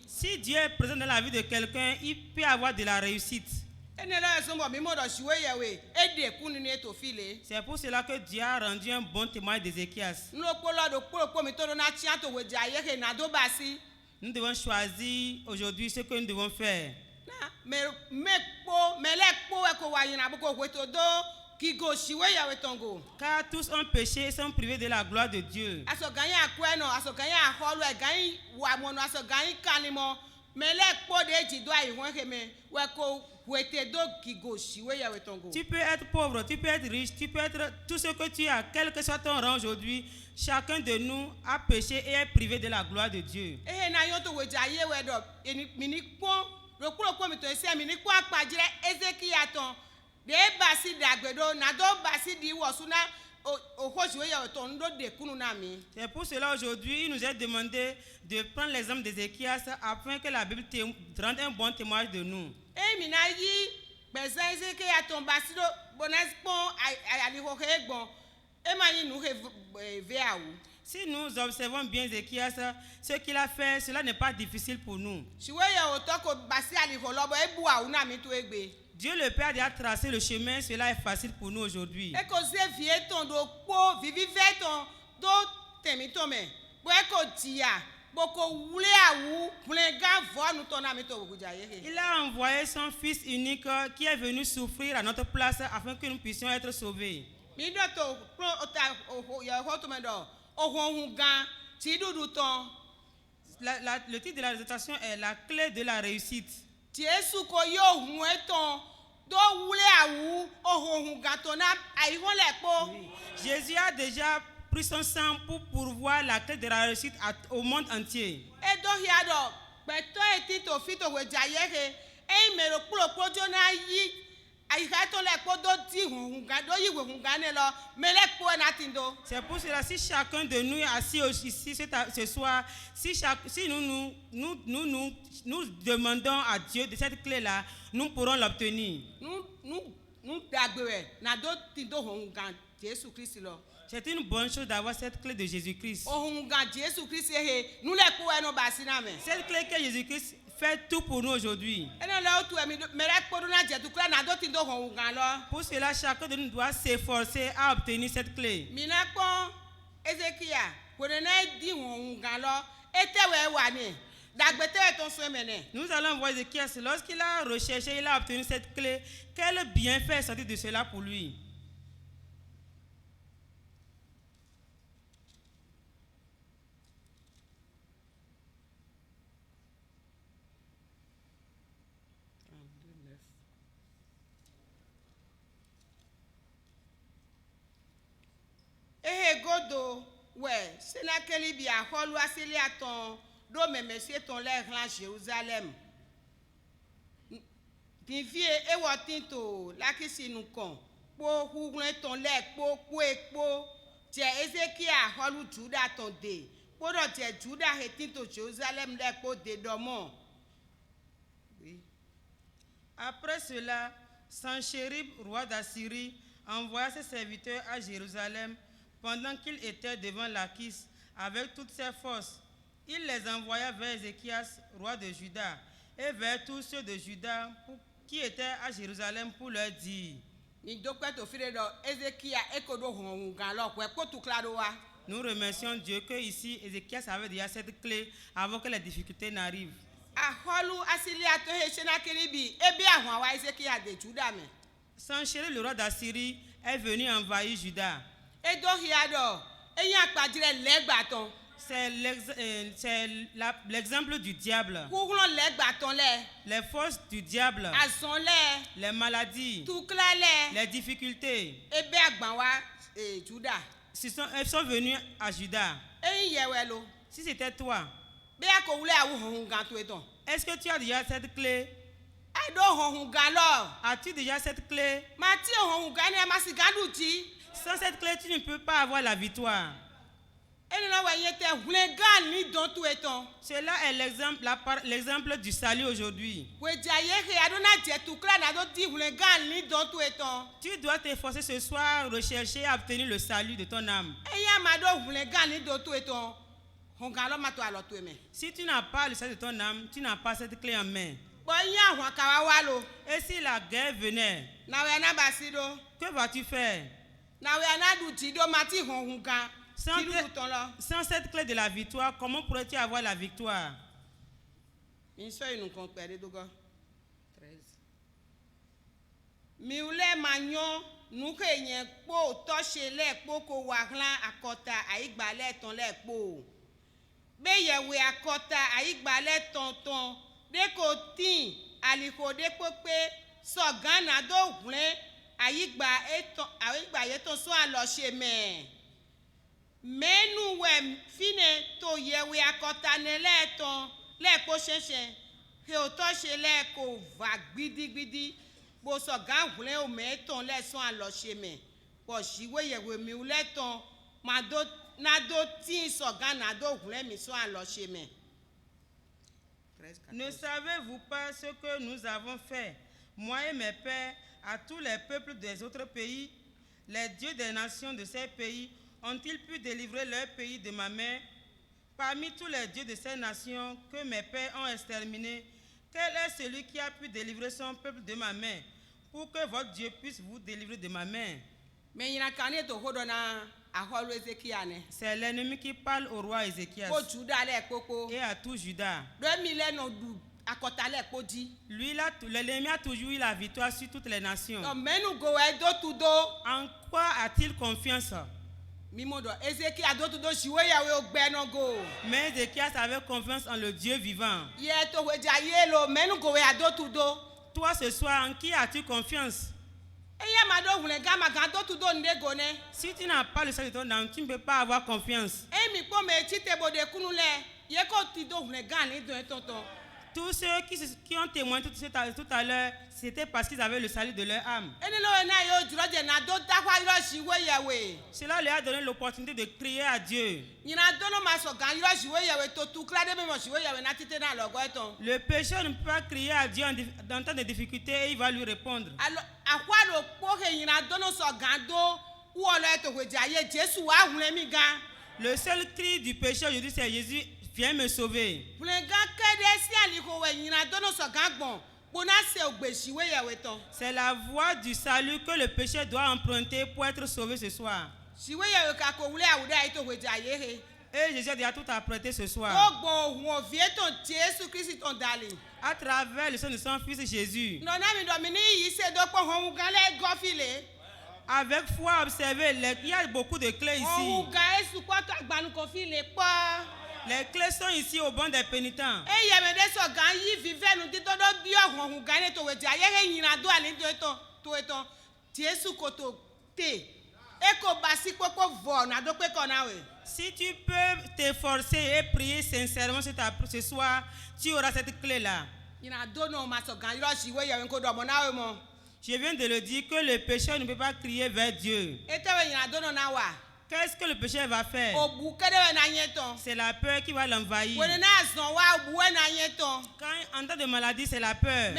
Si Dieu est présent dans la vie de quelqu'un, il peut avoir de la réussite. C'est pour cela que Dieu a rendu un bon témoin d'Ézéchias. Nous devons choisir aujourd'hui ce que nous devons faire. Car tous ont péché et sont privés de la gloire de Dieu. Tu peux être pauvre, tu peux être riche, tu peux être tout ce que tu as, quel que soit ton rang aujourd'hui. Chacun de nous a péché et est privé de la gloire de Dieu. C'est pour cela aujourd'hui, il nous est demandé de prendre l'exemple d'Ézéchias afin que la Bible rende un bon témoignage de nous. Si nous observons bien Ézéchias, ce qu'il a fait, cela n'est pas difficile pour nous. Dieu le Père a déjà tracé le chemin, cela est facile pour nous aujourd'hui. Il a envoyé son fils unique qui est venu souffrir à notre place afin que nous puissions être sauvés. Le titre de la récitation est la clé de la réussite. Jésus a déjà pris son sang pour pourvoir la clé de la réussite au monde entier. C'est pour cela si chacun de nous est assis ici ce soir, si nous demandons à Dieu de cette clé-là, nous pourrons l'obtenir. C'est une bonne chose d'avoir cette clé de Jésus-Christ. Cette clé que Jésus-Christ fait tout pour nous aujourd'hui. Pour cela, chacun de nous doit s'efforcer à obtenir cette clé. Nous allons voir Ézéchias, lorsqu'il a recherché, il a obtenu cette clé. Quel bienfait est sorti de cela pour lui? Godo, ouais, c'est là que Libya, Holo Asiliaton, do me monsieur ton l'air là Jérusalem. Divie et watinto, la qui si nous con, pour ouvrir ton l'air, pour, tiens, Ézéchias, Holo Juda ton dé, pour tiens, Juda et tinto Jérusalem, l'air pour des dormants. Oui. Après cela, Sanchérib, roi d'Assyrie, envoya ses serviteurs à Jérusalem. Pendant qu'il était devant l'Achis avec toutes ses forces, il les envoya vers Ézéchias, roi de Juda, et vers tous ceux de Juda qui étaient à Jérusalem pour leur dire: Nous remercions Dieu que ici Ézéchias avait déjà cette clé avant que les difficultés n'arrivent. Sanchérib, le roi d'Assyrie, est venu envahir Juda. C'est l'exemple du diable. Les forces du diable, les maladies, les difficultés. Elles sont venues à Juda. Si c'était toi, est-ce que tu as déjà cette clé? As-tu déjà cette clé? Sans cette clé, tu ne peux pas avoir la victoire. Cela est l'exemple du salut aujourd'hui. Tu dois t'efforcer ce soir, rechercher et obtenir le salut de ton âme. Si tu n'as pas le salut de ton âme, tu n'as pas cette clé en main. Et si la guerre venait, que vas-tu faire? Sans cette clé de la victoire, comment pourrais-tu avoir la victoire? Miule manyo nuke yen po toshe le po ko waglan akota aigba le ton le po be yewe akota aigba le ton de ko tin aliko de pope so gana do hùn aigba yeton so alo se me menu we fine to yewe akota ne le ton le po sese he o toshe le ko va gbidigbidi bo so gan hùn o me ton le so alo se me po siwe yewe mi u le ton ma do na do tin so gan na do hùn mi so alo se me. Ne savez-vous pas ce que nous avons fait, moi et mes pères, à tous les peuples des autres pays? Les dieux des nations de ces pays ont-ils pu délivrer leur pays de ma main? Parmi tous les dieux de ces nations que mes pères ont exterminés, quel est celui qui a pu délivrer son peuple de ma main, pour que votre Dieu puisse vous délivrer de ma main? C'est l'ennemi qui parle au roi Ézéchias et à tout Juda. Lui, l'ennemi a toujours eu la victoire sur toutes les nations. En quoi a-t-il confiance? Mais Ézéchias avait confiance en le Dieu vivant. Toi, ce soir, en qui as-tu confiance? Si tu n'as pas le salut de ton âme, tu ne peux pas avoir confiance. Tous ceux qui ont témoigné tout à l'heure, c'était parce qu'ils avaient le salut de leur âme. Cela leur a donné l'opportunité de crier à Dieu. Le pécheur ne peut pas crier à Dieu dans temps de difficulté et il va lui répondre. Le seul cri du pécheur aujourd'hui, c'est Jésus, viens me sauver. C'est la voie du salut que le pécheur doit emprunter pour être sauvé ce soir. Et Jésus a déjà tout apprêté ce soir. À travers le sang de son fils Jésus. Avec foi, observez, il y a beaucoup de clés ici. Les clés sont ici au banc des pénitents. Si tu peux t'efforcer et prier sincèrement ce soir, tu auras cette clé-là. Je viens de le dire que le pécheur ne peut pas crier vers Dieu. Qu'est-ce que le pécheur va faire? C'est la peur qui va l'envahir. Quand en temps de maladie, c'est la peur.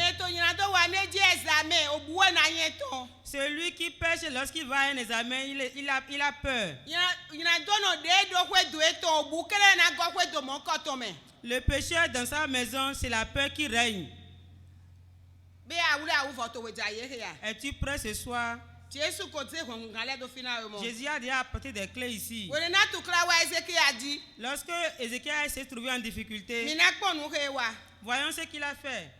Celui qui pêche lorsqu'il va à un examen, il a peur. Le pécheur dans sa maison, c'est la peur qui règne. Es-tu prêt ce soir? Jésus a déjà apporté des clés ici. Lorsque Ézéchias s'est trouvé en difficulté, voyons ce qu'il a fait.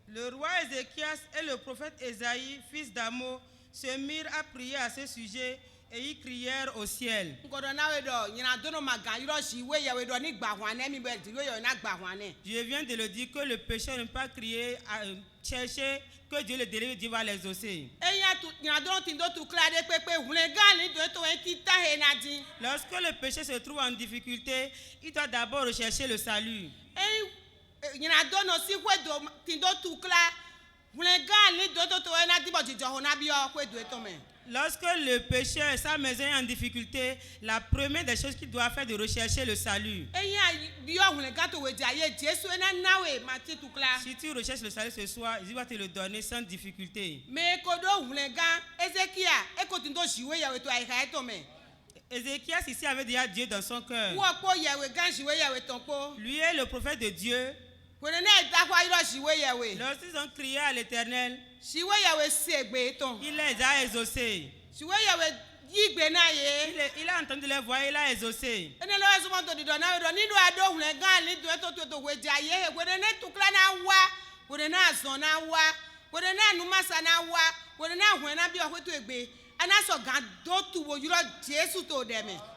Le roi Ézéchias et le prophète Ésaïe, fils d'Amo, se mirent à prier à ce sujet et ils crièrent au ciel. Je viens de le dire que le pécheur ne peut pas crier, chercher que Dieu le délivre, Dieu va l'exaucer. Lorsque le pécheur se trouve en difficulté, il doit d'abord rechercher le salut. Lorsque le pécheur, sa maison est en difficulté, la première des choses qu'il doit faire est de rechercher le salut. Si tu recherches le salut ce soir, il va te le donner sans difficulté. Ézéchias ici avait déjà Dieu dans son cœur. Lui est le prophète de Dieu. Lorsqu'ils ont crié à l'Éternel, il les a exaucés. Il a entendu les voix, il a exaucé.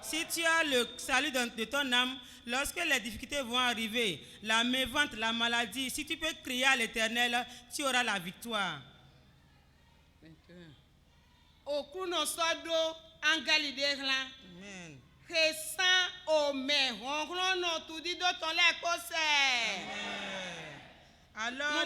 Si tu as le salut de ton âme, lorsque les difficultés vont arriver, la mévente, la maladie, si tu peux crier à l'Éternel, tu auras la victoire. Amen. Alors,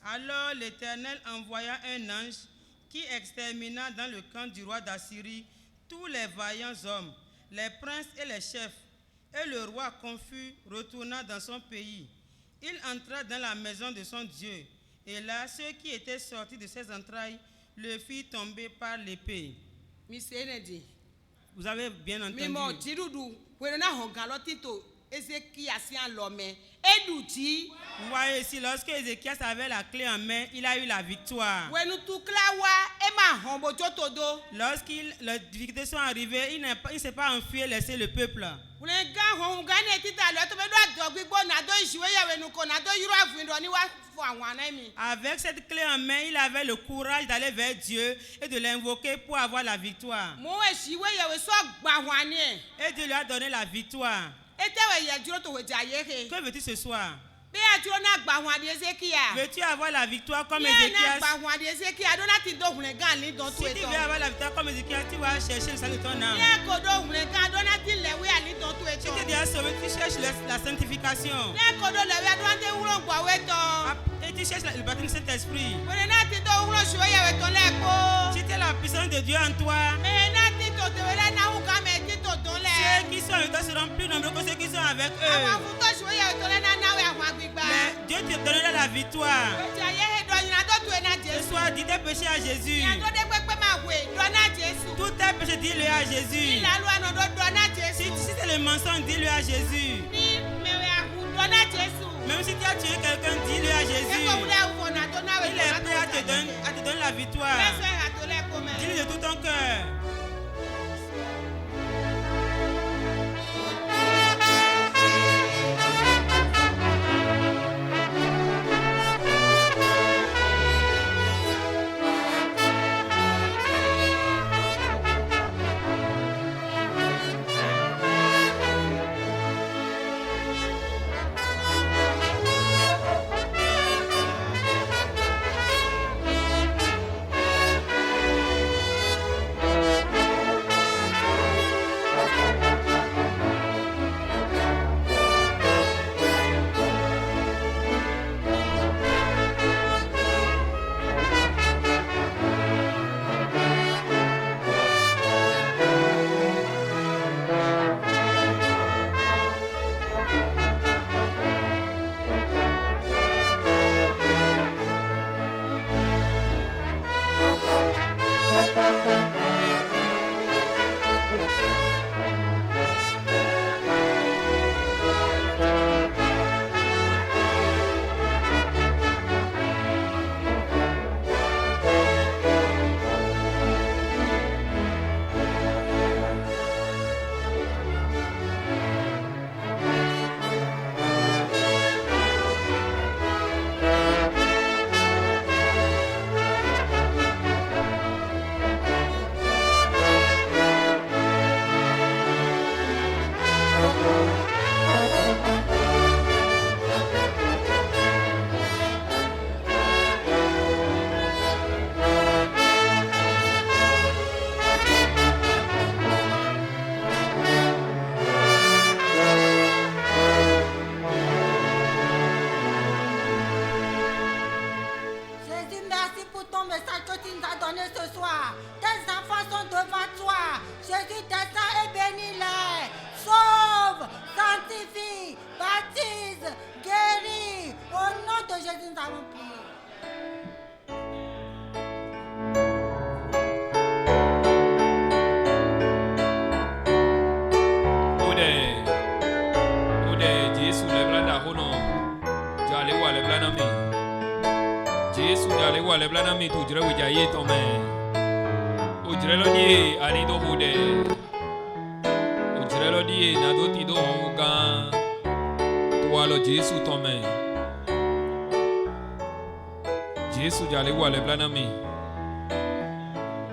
alors l'Éternel envoya un ange qui extermina dans le camp du roi d'Assyrie tous les vaillants hommes, les princes et les chefs. Et le roi confus retourna dans son pays. Il entra dans la maison de son Dieu. Et là, ceux qui étaient sortis de ses entrailles le firent tomber par l'épée. Vous avez bien entendu. Vous voyez ici, lorsque Ézéchias avait la clé en main, il a eu la victoire. Lorsque les difficultés sont arrivées, il ne s'est pas enfui et laissé le peuple. Avec cette clé en main, il avait le courage d'aller vers Dieu et de l'invoquer pour avoir la victoire. Et Dieu lui a donné la victoire. Que veux-tu ce soir? Veux-tu avoir la victoire comme Ézéchias? Si tu veux avoir la victoire comme Ézéchias, tu vas chercher le salut de ton âme. Si tu es déjà sauvé, tu cherches la sanctification. Et tu cherches le baptême du Saint-Esprit. Si tu as la puissance de Dieu en toi, ceux qui sont avec toi seront plus nombreux que ceux qui sont avec eux. Mais Dieu te donnera la victoire. Ce soir, dis tes péchés à Jésus. Tous tes péchés, dis-le à Jésus. Si c'est le mensonge, dis-le à Jésus. Même si tu as tué quelqu'un, dis-le à Jésus. Il est prêt à te donner la victoire. Dis-le de tout ton cœur.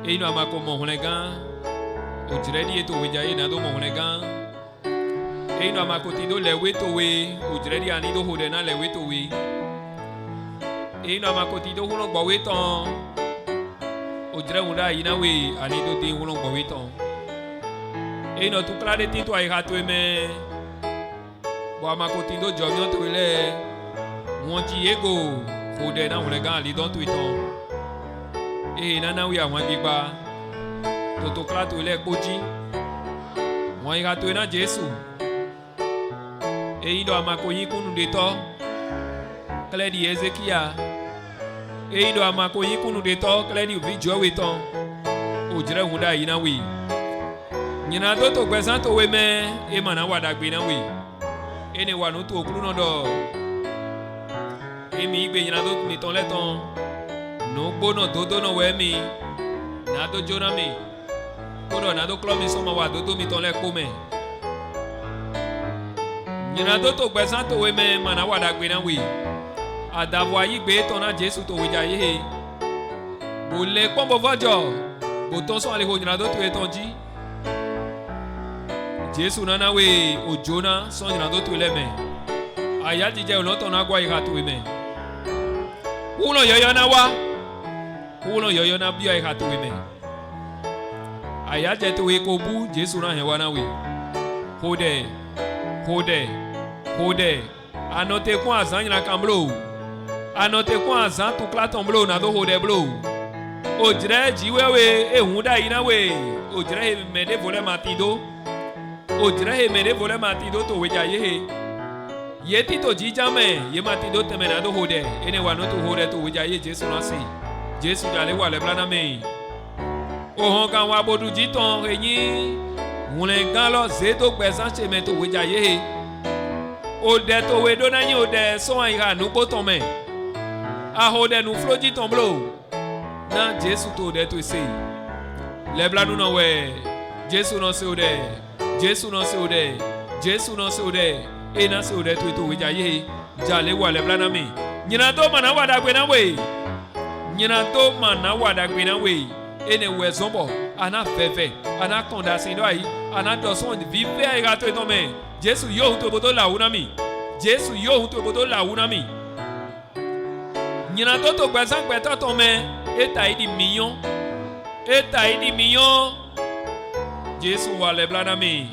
Ino amako mohulega, ujredi eto wejaye nado mohulega. Ino amako tido lewe to we, ujredi anido hodena lewe to we. Ino amako tido hulo gbawe ton, ujre hunda ina we anido ti hulo gbawe ton. Ino tuklade tinto ai hatu me, bo amako tido jomyo to le, wonji ego hodena hulega alidon to iton. Nana wi àwọn gbigba toto klato ile poji wọ́n ira to na Jésù eyin do amako yin kunu de to kledi Ezekia eyin do amako yin kunu de to kledi vi jowe ton ojire hunda yin na wi nyina to gbesan to we me e mana wada gbe na wi ene wa no to okuru no do emi gbe nyina do mi ton le ton no bono dodo no wemi na do jona mi kodo na do klomi so ma wa dodo mi ton le kome nyina do to gbesan to we me mana wa da gbe na we adavo ayi gbe ton na Jésù to we jaye he bo le pon bo vojo bo ton so ale ho nyina do to e ton ji Jésù na we o jona so nyina do to le me aya jije o lo ton na gwa ira to we me uno yoyo na wa uno yoyo na bia ika to me aya je to ko bu Jésù na hewa na we hode anote ko azan na kamblo anote ko azan to klaton blo na do hode blo ojire jiwewe ehunda ina we ojire mede vole matido ojire mede vole matido to we jaye he yeti to jijame ye matido temena do hode ene wa no to hode to we jaye Jésù na si Jésù dale wa le blana me o hon kan wa bodu jiton eyin wule gan lo ze to gbesan se me to we jaye o de to we do na yin o de so an ira nu po ton me a ho de nu flo jiton blo na Jésù to de to se le blanu no we Jésù no se o de Jésù no se o de Jésù no se o de e na se o de to we jaye jale wa le blana me nyina do mana wa da gbe na we nyina to mana wada gbina we ene we zombo ana feve ana konda sindo ai ana do son vive ai gato to me Jésù yo to bodo la unami Jésù yo to bodo la unami nyina to gbesan gbe to me eta idi million Jésù wa le blana mi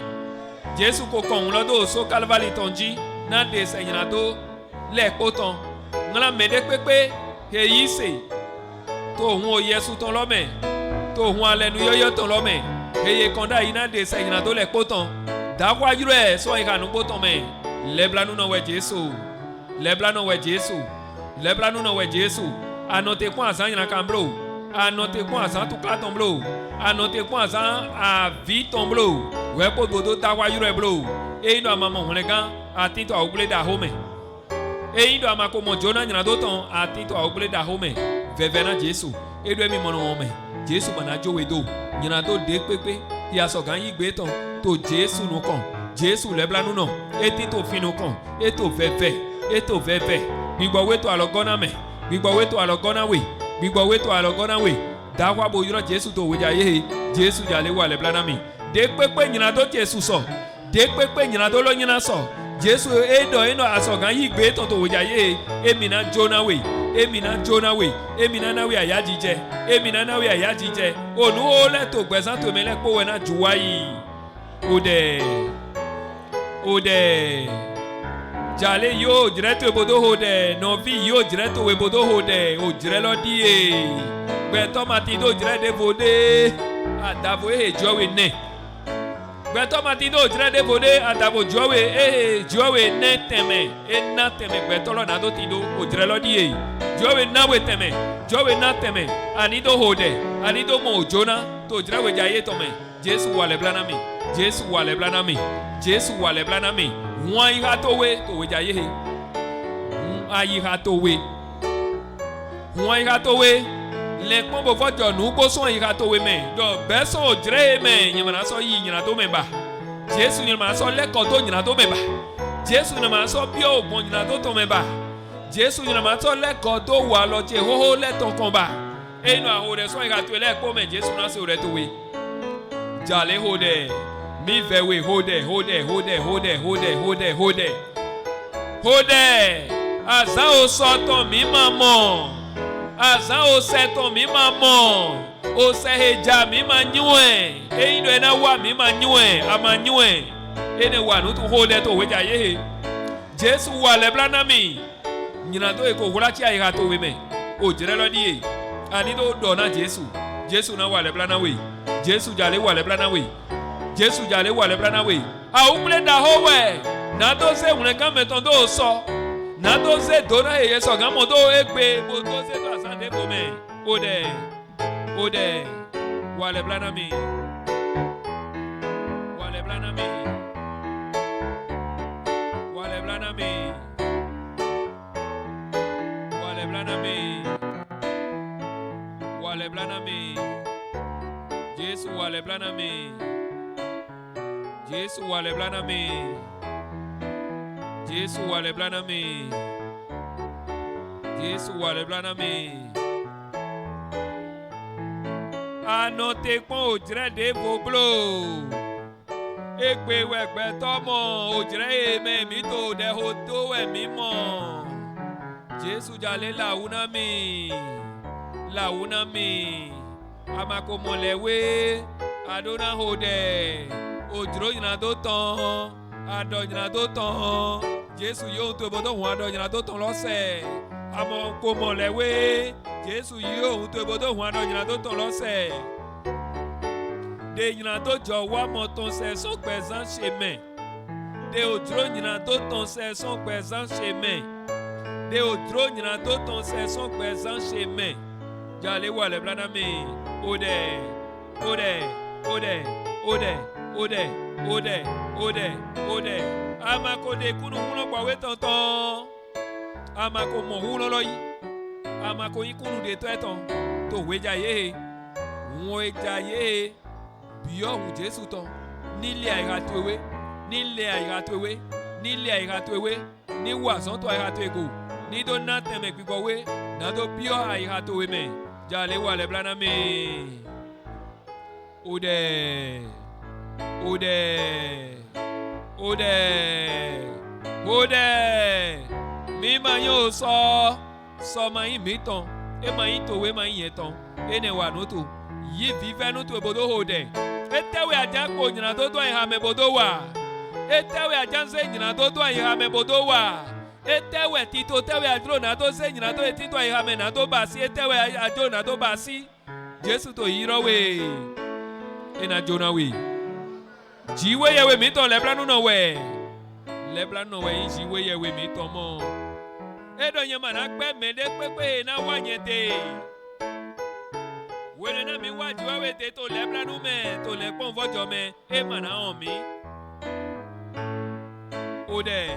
Jésù ko kon lo do so Calvary tonji na de se nyina to le poton ngala mede pepe he yise to hun Yesu ton lome to hun alenu yoyo ton lome eye konda ina de se ina to le poton da kwa jure so ika nu poton me le blanu no we Jésù le blanu we Jésù le blanu no we Jésù anote kwa azan ina kamblo anote kwa azan tu klaton blo anote kwa azan a vi ton blo we po godo da kwa jure blo e ino amamo hunlega atito a ogle da home e ino amako mo jona ina do ton atito a ogle da home vevena Jésù edo emi mono ome Jésù bana jowe do nyina do de pepe ya so gan yi gbe ton to Jésù nu kon Jésù le blanu no eti to finu kon eto veve gbigbo we to alogona me gbigbo we to alogona we gbigbo we to alogona we da kwa bo yoro Jésù to we jaye Jésù jale wa le blana mi de pepe nyina do Jésù so Dekpepe nyina do lo nyina so. Jesu edo eno asogan yi gbe ton to wojaye. Emina Jonah we. Emina Jonah we. Emina na we ayajije. Emina na we ayajije. Onu o le to gbezan to mele po we na juwa yi. Ode. Jale yo direto ebodo hode. Novi yo direto ebodo hode. O direlo die. Gbeto mati do dire de vode. Adavo e jowe ne. Gbeto mati do dire de vode. Adavo jowe ne teme. E na teme gbeto lo na do tido. O direlo die. Jowe na we teme. Jowe na teme. Anido hode. Anido mo Jonah. To dire we jaye tome. Jesu wale blanami. Jesu wale blanami. Jesu wale blanami. Mwa yi hato we to we jaye he. Ayi hato we. Mwa yi hato we. Le pon bo fojo nu ko so yi hato we me. Do be so jre me nyama so yi nyina to me ba. Jesu nyama so le ko to nyina to me ba. Jesu nyama so bi o pon nyina to me ba. Jesu nyama so le ko to wa lo che ho ho le ton kon ba. E no ahore so yi hato le ko me Jesu na so re to we. Jale hode. Mi vewe hode. Aza o soton mi mamo. Aza o seton mi mamo. O seheja mi manyue. E ino ena wa mi manyue. Amanyue. Ene wa nutu hode to weja yehe. Jesu wa leblana mi. Nyina to eko hulachi ya ihato weme. O jirelo diye. Anido dona Jesu. Jesu na wa leblana we. Jesu jale wa leblana we. Jesu jale wale blana we. A umle da howe. Na do se une kan meton do so. Na do se dona ye so gan mo do egbe mo do se do asande bo me. Ode. Wale blana mi. Wale blana mi. Wale blana mi. Wale blana mi. Wale blana mi. Jesu wale blana mi. Jesu wale blana mi. Jesu wale blana mi. Jesu wale blana mi. Anote pon ojire de voblo. Egbe wegbe tomo ojire eme mi to de hoto we mi mo. Jesu jale launa mi. Launa mi. Amako molewe. Adona hode. Ojro nyina do ton, ado nyina do ton. Jesu yo to bodo hu ado nyina do ton lose. Amo ko mo lewe. Jesu yo to bodo hu ado nyina do ton lose. De nyina do jowa mo ton se son pezan chemin. De ojro nyina do ton se son pezan chemin. De ojro nyina do ton se son pezan chemin. Jale wale blana mi. Ode. Amako de kunu huno kwa we tonton. Amako mo huno loyi. Amako yi kunu de toeton. To weja ye. Weja ye. Biyo hu Jesu ton. Nile airatwewe. Nile airatwewe. Ni wazon to airatwego. Ni do na teme kwigwe. Na do biyo airatwewe me. Jale wale blana me. Ode. Mi manyo so mayi miton. E mayi towe mayi yeton. Ene wa nutu. Yi vive nutu ebodo hode. Etewe aja ko nyina do ihame bodo wa. Etewe aja nse nyina do ihame bodo wa. Etewe tito tewe adro na do se nyina do tito ihame na do basi. Etewe adro na do basi. Jesu to yiro we. Ena Jonah we. Jiwe yewe miton leblanu no we. Leblanu no we jiwe yewe miton mo. Edo nyama na kpe mede kpepe na wanyete. Wele na mi wajiwe we te to leblanu me to le pon vojo me e mana on mi. Ode.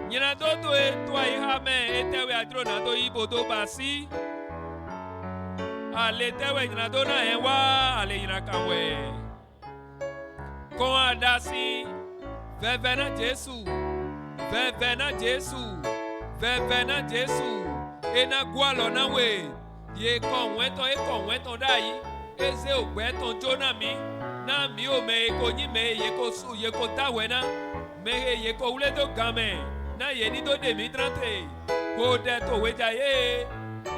Nyina do to e to iha me etewe adro na do ibodo basi. Ale tewe nyina do na ewa ale nyina kanwe. Kon adasi veve na Jesu. Veve na Jesu. Ena gwalo na we. Ye kon weton dai. Eze ogbe ton Jonah mi. na mi o me ko nyi me ye ko su ye ko ta we na me ye ko ule do game na ye ni do de mi trante ko de to we jaye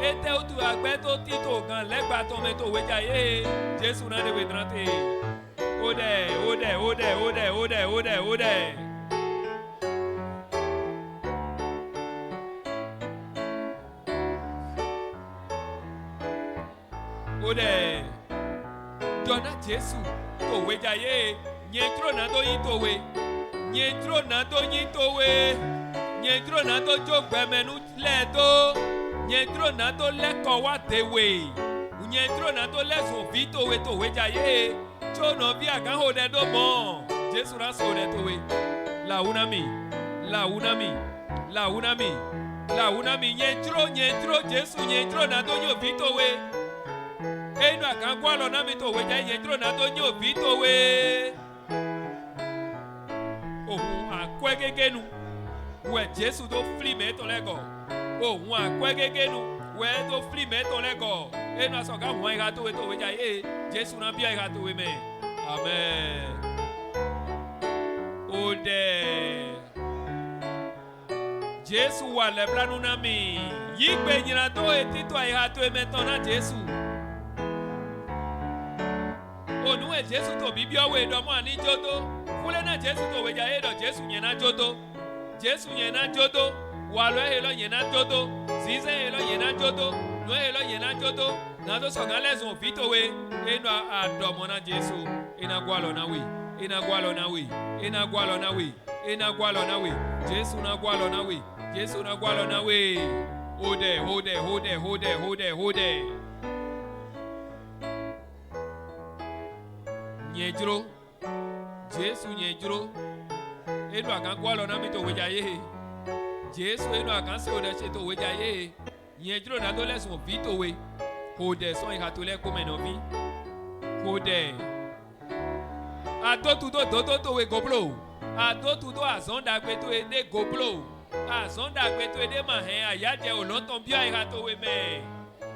ete o tu agbe to ti to gan legba to me to we jaye Jesu na de we trante ode ode ode ode ode ode ode ode dona Jesu to we jaye nyentro na do yin to we nyentro na do yin to we nyentro na do jo gbemenu le to nyentro na do le ko wa te we nyentro na do le so vi to we jaye cho no bi agan ho de do mo Jesu na so de to we la una mi la una mi la una mi la una mi nyentro Jesu nyentro na do yo vi to we enu akangwa lo na mi to we jaye nyentro na do yo vi to we ohun akwegegenu we Jesu do fli me to lego ohun akwegegenu we do fli me to lego enu asoga hon ira to we jaye Jesu na bia ira to we me amen ode Jesu wa le planu na mi yigbe nyina to etito ira to me to na Jesu onu e Jesu to bibio we do mo ani jodo kule na Jesu to we jaye do Jesu nyena jodo Jesu nyena jodo walo helo nyena jodo zize helo nyena jodo no helo nyena jodo na do so ngale zo fito we eno adomo na Jesu ina gwalo na we ina gwalo na we ina gwalo na we ina gwalo na we Jesu na gwalo na we Jesu na gwalo na we ode ode ode ode ode ode nyejro Jesu nyejro enu akan gwalo na mi to we jaye Jesu enu akan se ode se to we jaye nyejro na do lesun vi to we ode so iha to le ko me no vi ode ado tu do to we goblo ado tu do azonda gbe to e de goblo azonda gbe to e de ma hen ayaje oloton bi iha to we me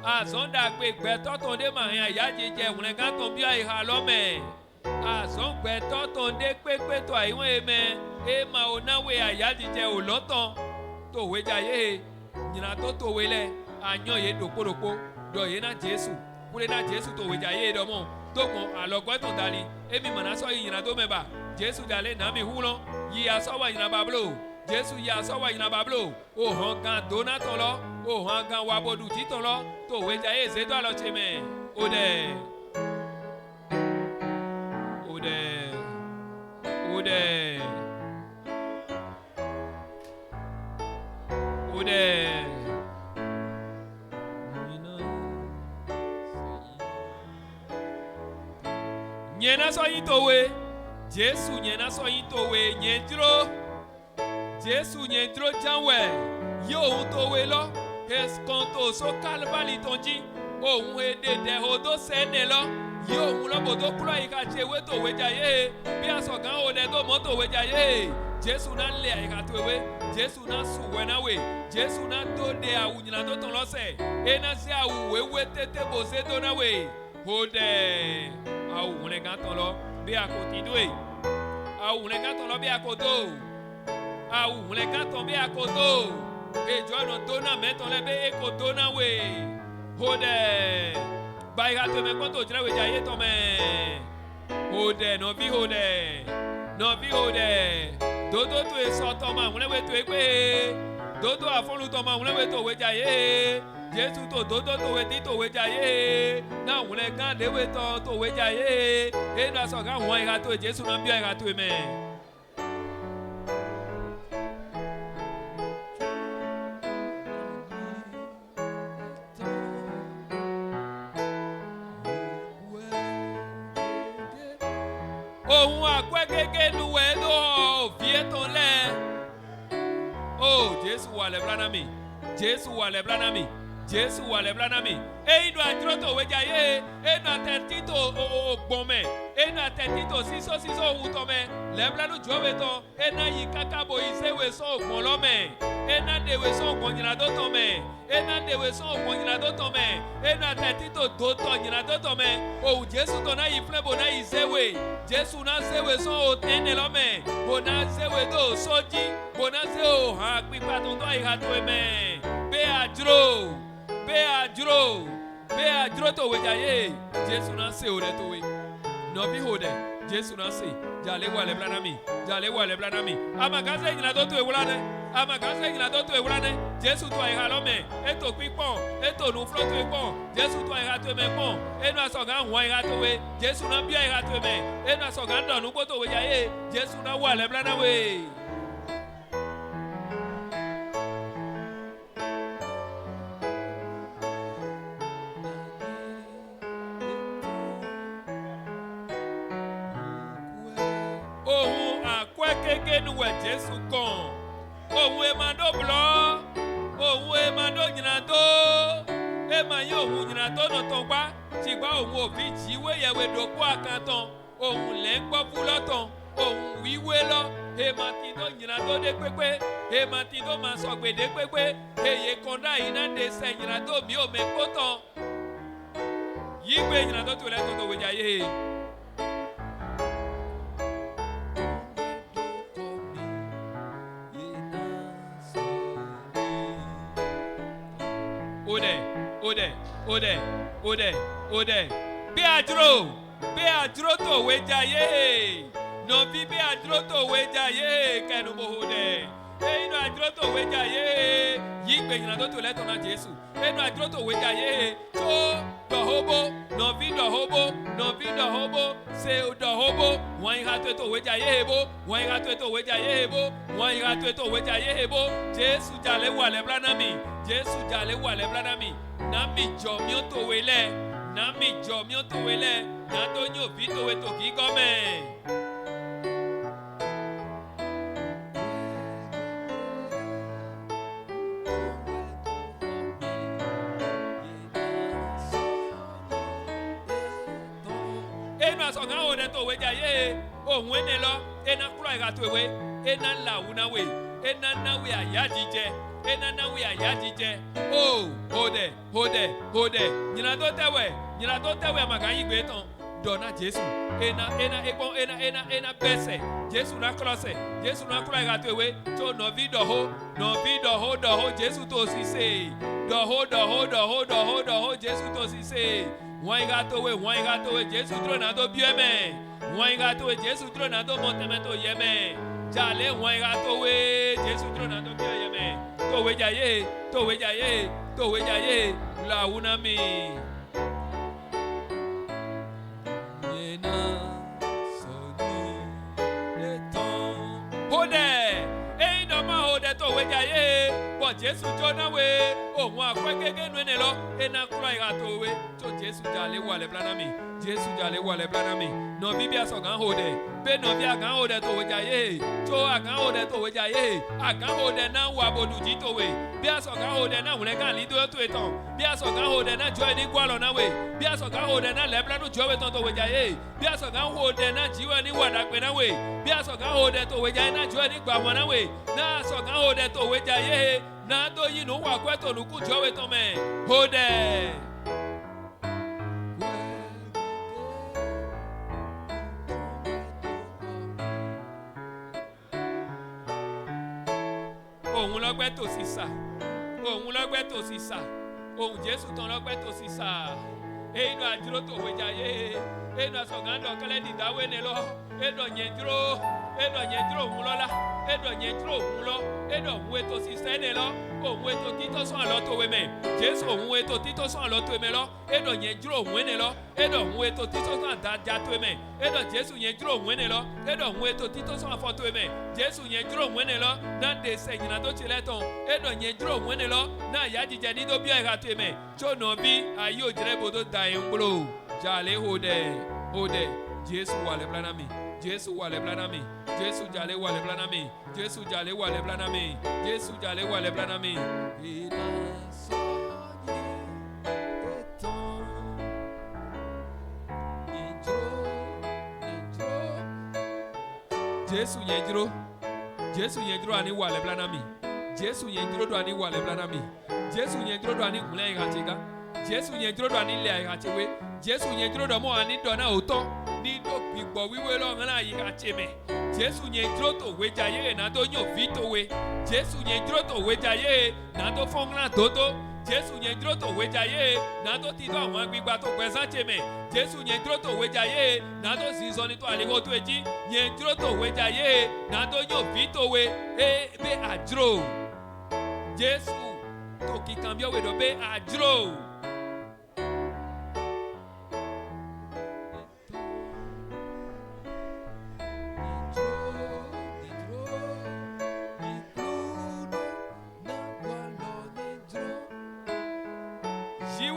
azonda gbe gbe to to de ma hen ayaje je won ga ton bi iha lo me azongbe to to de pepe to aiwon eme e ma onawe ayaje je oloton to we jaye nyina to we le anyo ye doporopo do ye na Jesu kule na Jesu to we jaye do mo to mo alogbo to dali emi mana so nyina to meba Jesu dale na mi hulo yi aso wa nyina bablo Jesu yi aso wa nyina bablo o han gan dona ton lo o han gan wa bodu ti ton lo to we jaye se do lo cheme ode ode ode ode nyena so yin to we Jesu nyena so yin to we nyentro Jesu nyentro janwe yo to we lo es konto so calvali tonji ohun ede de odo sene lo yo ohun lo bodo kuro ika che we to we jaye bi aso gan o de do mo to we jaye Jesu na le ika to we Jesu na su we na we Jesu na do de awu nyina to ton lo se e na se awu we tete bo se do na we ode awu ne gan ton lo bi akoti do e awu ne gan ton lo bi akoto awu ne gan ton bi akoto e jono do na me ton le be e ko do na we ode ba ika to me ko to jira we jaye to me ode no vi ode dodo to e so to ma wule we to e pe dodo afolu to ma wule we to we jaye Jesu to dodo to we ti to we jaye na wule gan de we to we jaye e na so gan won ika to Jesu na bi ika to me ohun akwegege nuwe do vieton le oh Jesu wa le blana mi Jesu wa le blana mi Jésus wà lẹ́bla náà mi. Inú àdúró tó wéjà yé. Inú àtẹ̀tí tó gbọ̀n mẹ́. Inú àtẹ̀tí tó sísọ òwú tọ́ mẹ́. Lẹ́bla ló jọ́ wé tán. Iná yìí kákábò ìṣèwé sọ ògbọ̀n lọ́mẹ́. Iná dèwé sọ ògbọ̀n yìnyín tó tán mẹ́. Iná dèwé sọ ògbọ̀n yìnyín tó tán mẹ́. Inú àtẹ̀tí tó tọ̀ yìnyín tó tán mẹ́. Òwú Jésù tó náà yìí fúnlẹ̀ bò náà yìí ṣèwé. Jésù náà ṣèwé sọ òtẹ́nẹ̀ lọ́mẹ́. Bò náà ṣèwé tó sọ́jí. Bò náà ṣe òhàn pípa tó tọ́ ìhà tó mẹ́. Bẹ́ẹ̀ àdúró. Bẹ́ẹ̀ àdúró tó wé jayé. Jésù náà ṣe òrẹ́ tó wé. Nọ̀bí hòdẹ̀. Jésù náà ṣe. Jàlé wà lẹ́bla náà mi. Jàlé wà lẹ́bla náà mi. Àmàgásẹ́ ìyìnlá tó tó ewúrẹ́ náà. Àmàgásẹ́ ìyìnlá tó tó ewúrẹ́ náà. Jésù tó àyíká lọ́mẹ̀. Ètò pípọ̀. Ètò nùfúlọ́ tó pọ̀. Jésù tó àyíká tó mẹ́ pọ̀. Ẹnu àsọ̀gá ń wọ́n àyíká tó wé. Jésù náà bí àyíká tó mẹ́. Ẹnu àsọ̀gá ń dọ̀nù kó tó wé jayé. Jésù náà wà lẹ́bla náà wé. Nuwe Jésù kan ohun emado blọ ohun emado nyinato ema yi ohun nyinato nọtọ gba ṣùgbọ́n ohun òbí jíwé yẹwé dòkó àkàntàn ohun lẹ́ ń gbọ́ fún lọ́tàn ohun wíwé lọ ema ti tó nyinato dé pépé ema ti tó máa sọ gbèdé pépé èyí kọ́ńdà yìí náà dé sẹ́ nyinato mi ò mẹ́kó tán yí gbé nyinato tó lẹ́tọ̀ tó wéjà yé. Ode. Bí àdúró tó wé jayé. Nọ̀bí bí àdúró tó wé jayé. Kẹnu mo hode. Inú àdúró tó wé jayé. Yí gbé yìnyín tó tó lẹ́tọ̀ náà Jésù. Inú àdúró tó wé jayé. Tó dọ̀hóbó. Nọ̀bí dọ̀hóbó. Ṣé dọ̀hóbó. Wọ́n yíra tó wé jayé hebo. Wọ́n yíra tó wé jayé hebo. Wọ́n yíra tó wé jayé hebo. Jésù jalè wà lẹ́bla náà mi. Jésù jalè wà lẹ́bla náà mi. Nami jọ mi ó tó wélẹ̀. Nami jọ mi ó tó wélẹ̀. Nàtó ní òbí tó wé tó kí gọ́mẹ̀. Enu àsọ̀gá òde tó wé jayé. Òun ẹni lọ. Ena kúrò ìhà tó wé. Ena làwùnáwé. Ena náwé àyá jíjẹ. Ena náwé àyá jíjẹ. Oh, hode. Nyina tó tẹ̀wẹ̀ àmàgà yìí gbé tán. Dọ̀nà Jésù. Ena bẹ́sẹ̀. Jésù náà kúrọ̀sẹ̀. Jésù náà kúrọ̀ ìhà tó ewé. Tó nọ̀bí dọ̀hó. Jésù tó sì sè. Dọ̀hó. Jésù tó sì sè. Wọ́n ìhà tó wé. Jésù dúró náà tó bí ẹ̀mẹ̀. Wọ́n ìhà tó wé. Jésù dúró náà tó mọ tẹ́mẹ́ tó yẹ mẹ́. Jàlé wọ́n ìhà tó wé. Jésù dúró náà tó bí ẹ̀mẹ̀. Tó wé jayé. Làwùnà mi. Tó wé jayé bọ̀ Jésù jóná wé òun àpẹ́gẹ́gẹ́ nu ẹni lọ ẹna kúrò ìhà tó wé tó Jésù jalè wà lẹ́bla náà mi Jésù jalè wà lẹ́bla náà mi nọ̀bí bí asọ̀gán hòdẹ̀ bẹ́ẹ̀ nọ̀bí àgán hòdẹ̀ tó wé jayé tó àgán hòdẹ̀ tó wé jayé àgán hòdẹ̀ náà wà bòdùjí tó wé bí asọ̀gán hòdẹ̀ náà wùlẹ̀ kàn lídó tó ètàn bí asọ̀gán hòdẹ̀ náà jọ ẹni gbọ́lọ̀ náà wé bí asọ̀gán hòdẹ̀ náà lẹ́bla nù jọ wé tán tó wé jayé bí asọ̀gán hòdẹ̀ náà jíwẹ́ ní wàdàpẹ̀ náà wé bí asọ̀gán hòdẹ̀ tó wé jayé náà jọ ẹni gbàmọ̀ náà wé náà asọ̀gán hòdẹ̀ tó wé jayé náà tó yín nù wà kwẹ́tò nù kú jọ wé tán mẹ́ hòdẹ̀. Òun lọ́gbẹ́ tó sì sà. Òun lọ́gbẹ́ tó sì sà. Òun Jésù tán lọ́gbẹ́ tó sì sà. Inú àdúró tó wé jayé. Inú àsọ̀gándọ̀ kẹ́lẹ́ dìdáwé ni lọ. Inú ọ̀yẹ́ dúró òun lọ́la. Inú ọ̀yẹ́ dúró òun lọ. Inú òun ètò sì sẹ́ni lọ. Òun ètò títọ́ sàn lọ tó wé mẹ́. Jésù òun ètò títọ́ sàn lọ tó wé mẹ́ lọ. Inú ọ̀yẹ́ dúró òun ẹni lọ. Inú òun ètò títọ́ sàn dáadáa tó wé mẹ́. Inú Jésù yẹn dúró òun ẹni lọ. Inú òun ètò títọ́ sàn fọ́ tó wé mẹ́. Jésù yẹn dúró òun ẹni lọ. Náà dé sẹ́yìn náà tó ti lẹ́tàn. Inú yẹn dúró òun ẹni lọ. Náà yá jíjẹ ní tó bí ẹ̀ka tó wé mẹ́. Tó nà bí ayé òjìrẹ́ bò tó da ẹ̀ ń gbòòrò. Jàlé hòdẹ̀. Jésù wà lẹ́bla náà mi. Jésù wà lẹ́bla náà mi. Jésù jalè wà lẹ́bla náà mi. Jésù jalè wà lẹ́bla náà mi. Jésù jalè wà lẹ́bla náà mi. Jésus yendro. Jésus yendro ani wale blanami. Jésus yendro do ani wale blanami. Jésus yendro do ani kule igatiga. Jésus yendro do ani le igatiwe. Jésus yendro do mo ani do na oto. Ni do pigbo wiwe lo ngana igacheme. Jésus yendro to wejaye na do nyo vitowe. Jésus yendro to wejaye na do fongna toto. Jésus yendro to wejaye na do ti do àwọn agbigba to gbesan cheme. Jésus yendro to wejaye na do zizoni to aligo to eji. Yendro to wejaye na do nyo vitowe e be adro. Jésus to ki cambio we do be adro.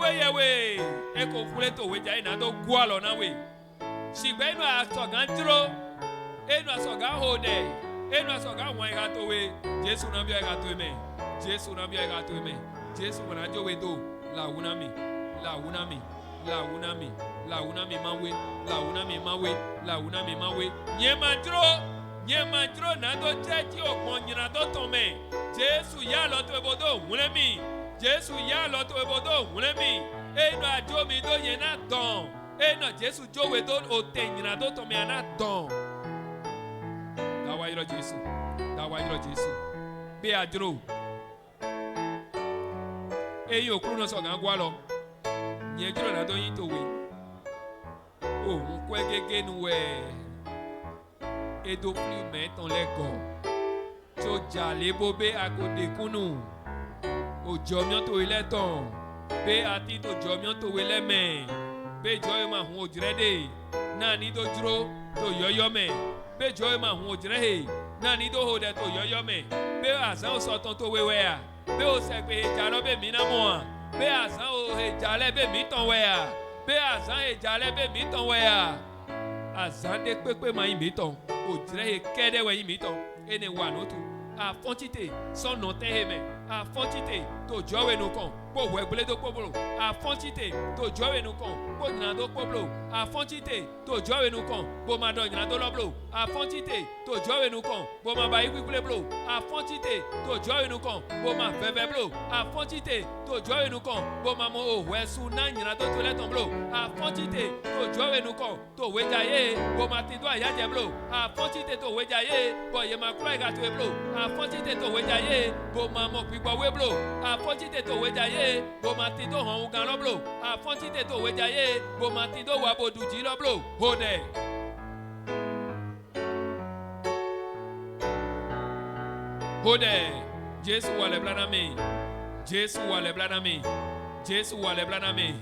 Yewe eko kule to weja ina do gwalo na we sigbe inu asogan dro inu asogan hode inu asogan wan ga to we Jesu na bi ga to me Jesu na bi ga to me Jesu na jo we do la wuna mi la wuna mi la wuna mi la wuna mi mawe la wuna mi mawe la wuna mi mawe nye mandro na do chechi okon nyina do to me Jesu ya lo to ebodo wule mi Jésus ya lo to ebodo wulemi eno ajo mi do yena don eno Jésus jowe do otenyina do to me ana don dawa yiro Jésus be adro eyo kru no so gan gwa lo nye jiro na do yin to we o un kwe gege nu we edo plus met ton lego to jale bobe akode kunu ojomion to ile ton be ati to jomion to ile me be joy ma hu ojrede na ni do duro to yoyo me be joy ma hu ojrehe na ni do hode to yoyo me be asan o so ton to wewe a be o se pe jalo be mi na mo be asan o he jale be mi ton we a be asan he jale be mi ton we a asan de pepe ma yin mi ton ojrehe kede we yin mi ton ene wa no tu a fontite son no teheme a fontite to jowe no kon po wegbele do poblo a fontite to jowe no kon po nyina do poblo a fontite to jowe no kon bo ma do nyina do loblo a fontite to jowe no kon bo ma ba igbele blo a fontite to jowe no kon bo ma veve blo a fontite to jowe no kon bo ma mo ohwesu na nyina do to le ton blo a fontite to jowe no kon to wejaye bo ma ti do ayaje blo a fontite to wejaye bo ye ma kura ga to e blo a fontite to wejaye bo ma mo pipo we blo a fontite to wejaye bo ma ti do hon gan lo blo a fontite to wejaye bo ma ti do wa boduji lo blo hode hode Jesu wale blanami Jesu wale blanami Jesu wale blanami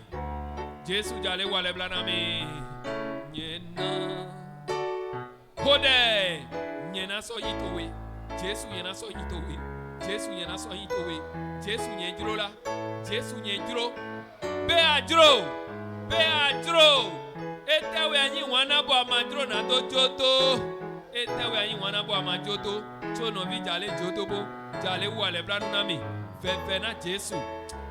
Jesu jale wale blanami nyena hode nyena so yitowe Jesu yena so yitowe Jesu yena so yitowe Jesu nyendro la Jesu nyendro be adro etewe anyi wana bo amadro na do joto etewe anyi wana bo amajoto chono vi jale joto bo jale wale blanu nami fefe na Jesu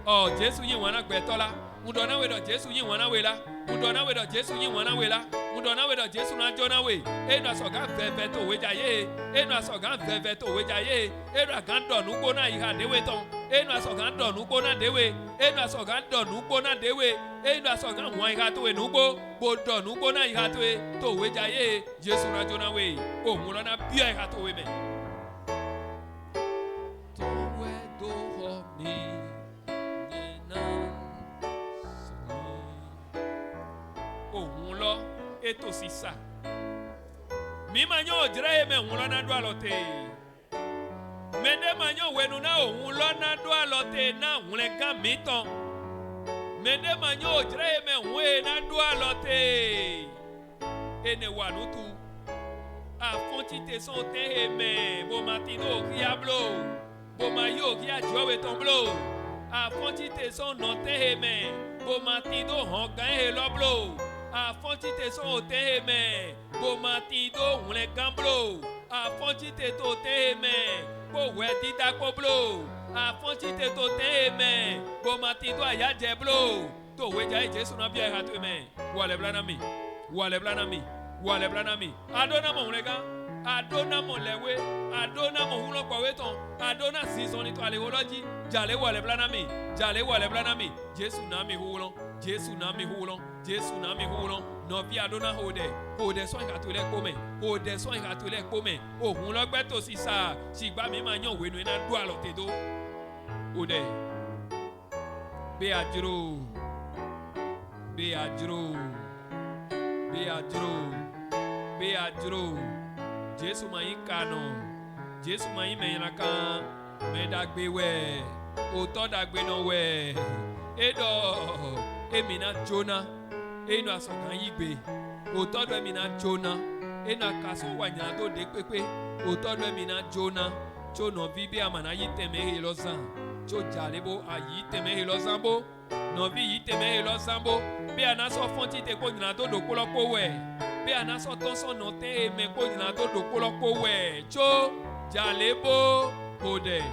oh Jesu yin wana gbetola undona we do Jesu yin wana we la undona we do Jesu yin wana we la undona we do Jesu na jona we enu asoga fefe to we jaye enu asoga fefe to we jaye enu agando nugo na iha dewe ton enu asoga ndo nugo na dewe enu asoga ndo nugo na dewe enu asoga wan iha to we nugo bo do nugo na iha to we jaye Jesu na jona we ohun lo na bia iha to we me to we do ho mi ohun lo eto sisa mi manyo jire me ohun lo na do alote mede manyo wenu na ohun lo na do alote na hun le gan mi ton mede manyo jire me ohun na do alote ene wa nutu afontite son te me bo matino kiablo bo mayo ki ajowe ton blo afontite son no te me bo matino hon gan he lo blo afontite son o te me bo matino hun le gan blo afontite to te me bo we ti da ko blo Afonti te to te amen. Bo matido aya jeblo. To weja Jesu na bia hatu amen. Wale blanami. Wale blanami. Wale blanami. Adona mo lega. Adona mo lewe. Adona mo hulo kwa weton. Adona season to alewology. Jale wale blanami. Jale wale blanami. Jesu na mi hulo. Jesu na mi hulo. Jesu na mi hulo. No vi adona hode. Hode so nga to le kome. Hode so nga to le kome. Ohun lo gbe to si sa. Sigba mi ma yan wenu na do alo tedo. Hode. Be ajro. Be ajro. Be ajro. Be ajro. Jesu ma yin kano. Jesu ma yin me kan. Me dagbe we. O to dagbe no we. Edo. Emina Jonah. Eno asokan yigbe. Otodo emina Jonah. Ena kaso wanya to de pepe. Otodo emina Jonah. Cho no vibe amana yiteme helozan. Cho jalebo ayi teme helozan bo. No vi yiteme helozan bo. Be anaso fonti te ko nyina to do koloko we. Be anaso tonso no te me ko nyina to do koloko we. Cho jalebo ode.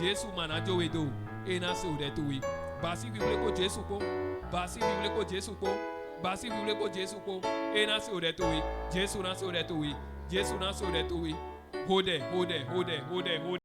Jesu manajo wedo. Ena se ode tuwi. Basi vivle ko Jesu ko. Basi vivle ko Jesu ko. Basi vivle ko Jesu ko. Ena se ode tuwi. Jesu na se ode tuwi. Jesu na se ode tuwi. Hode.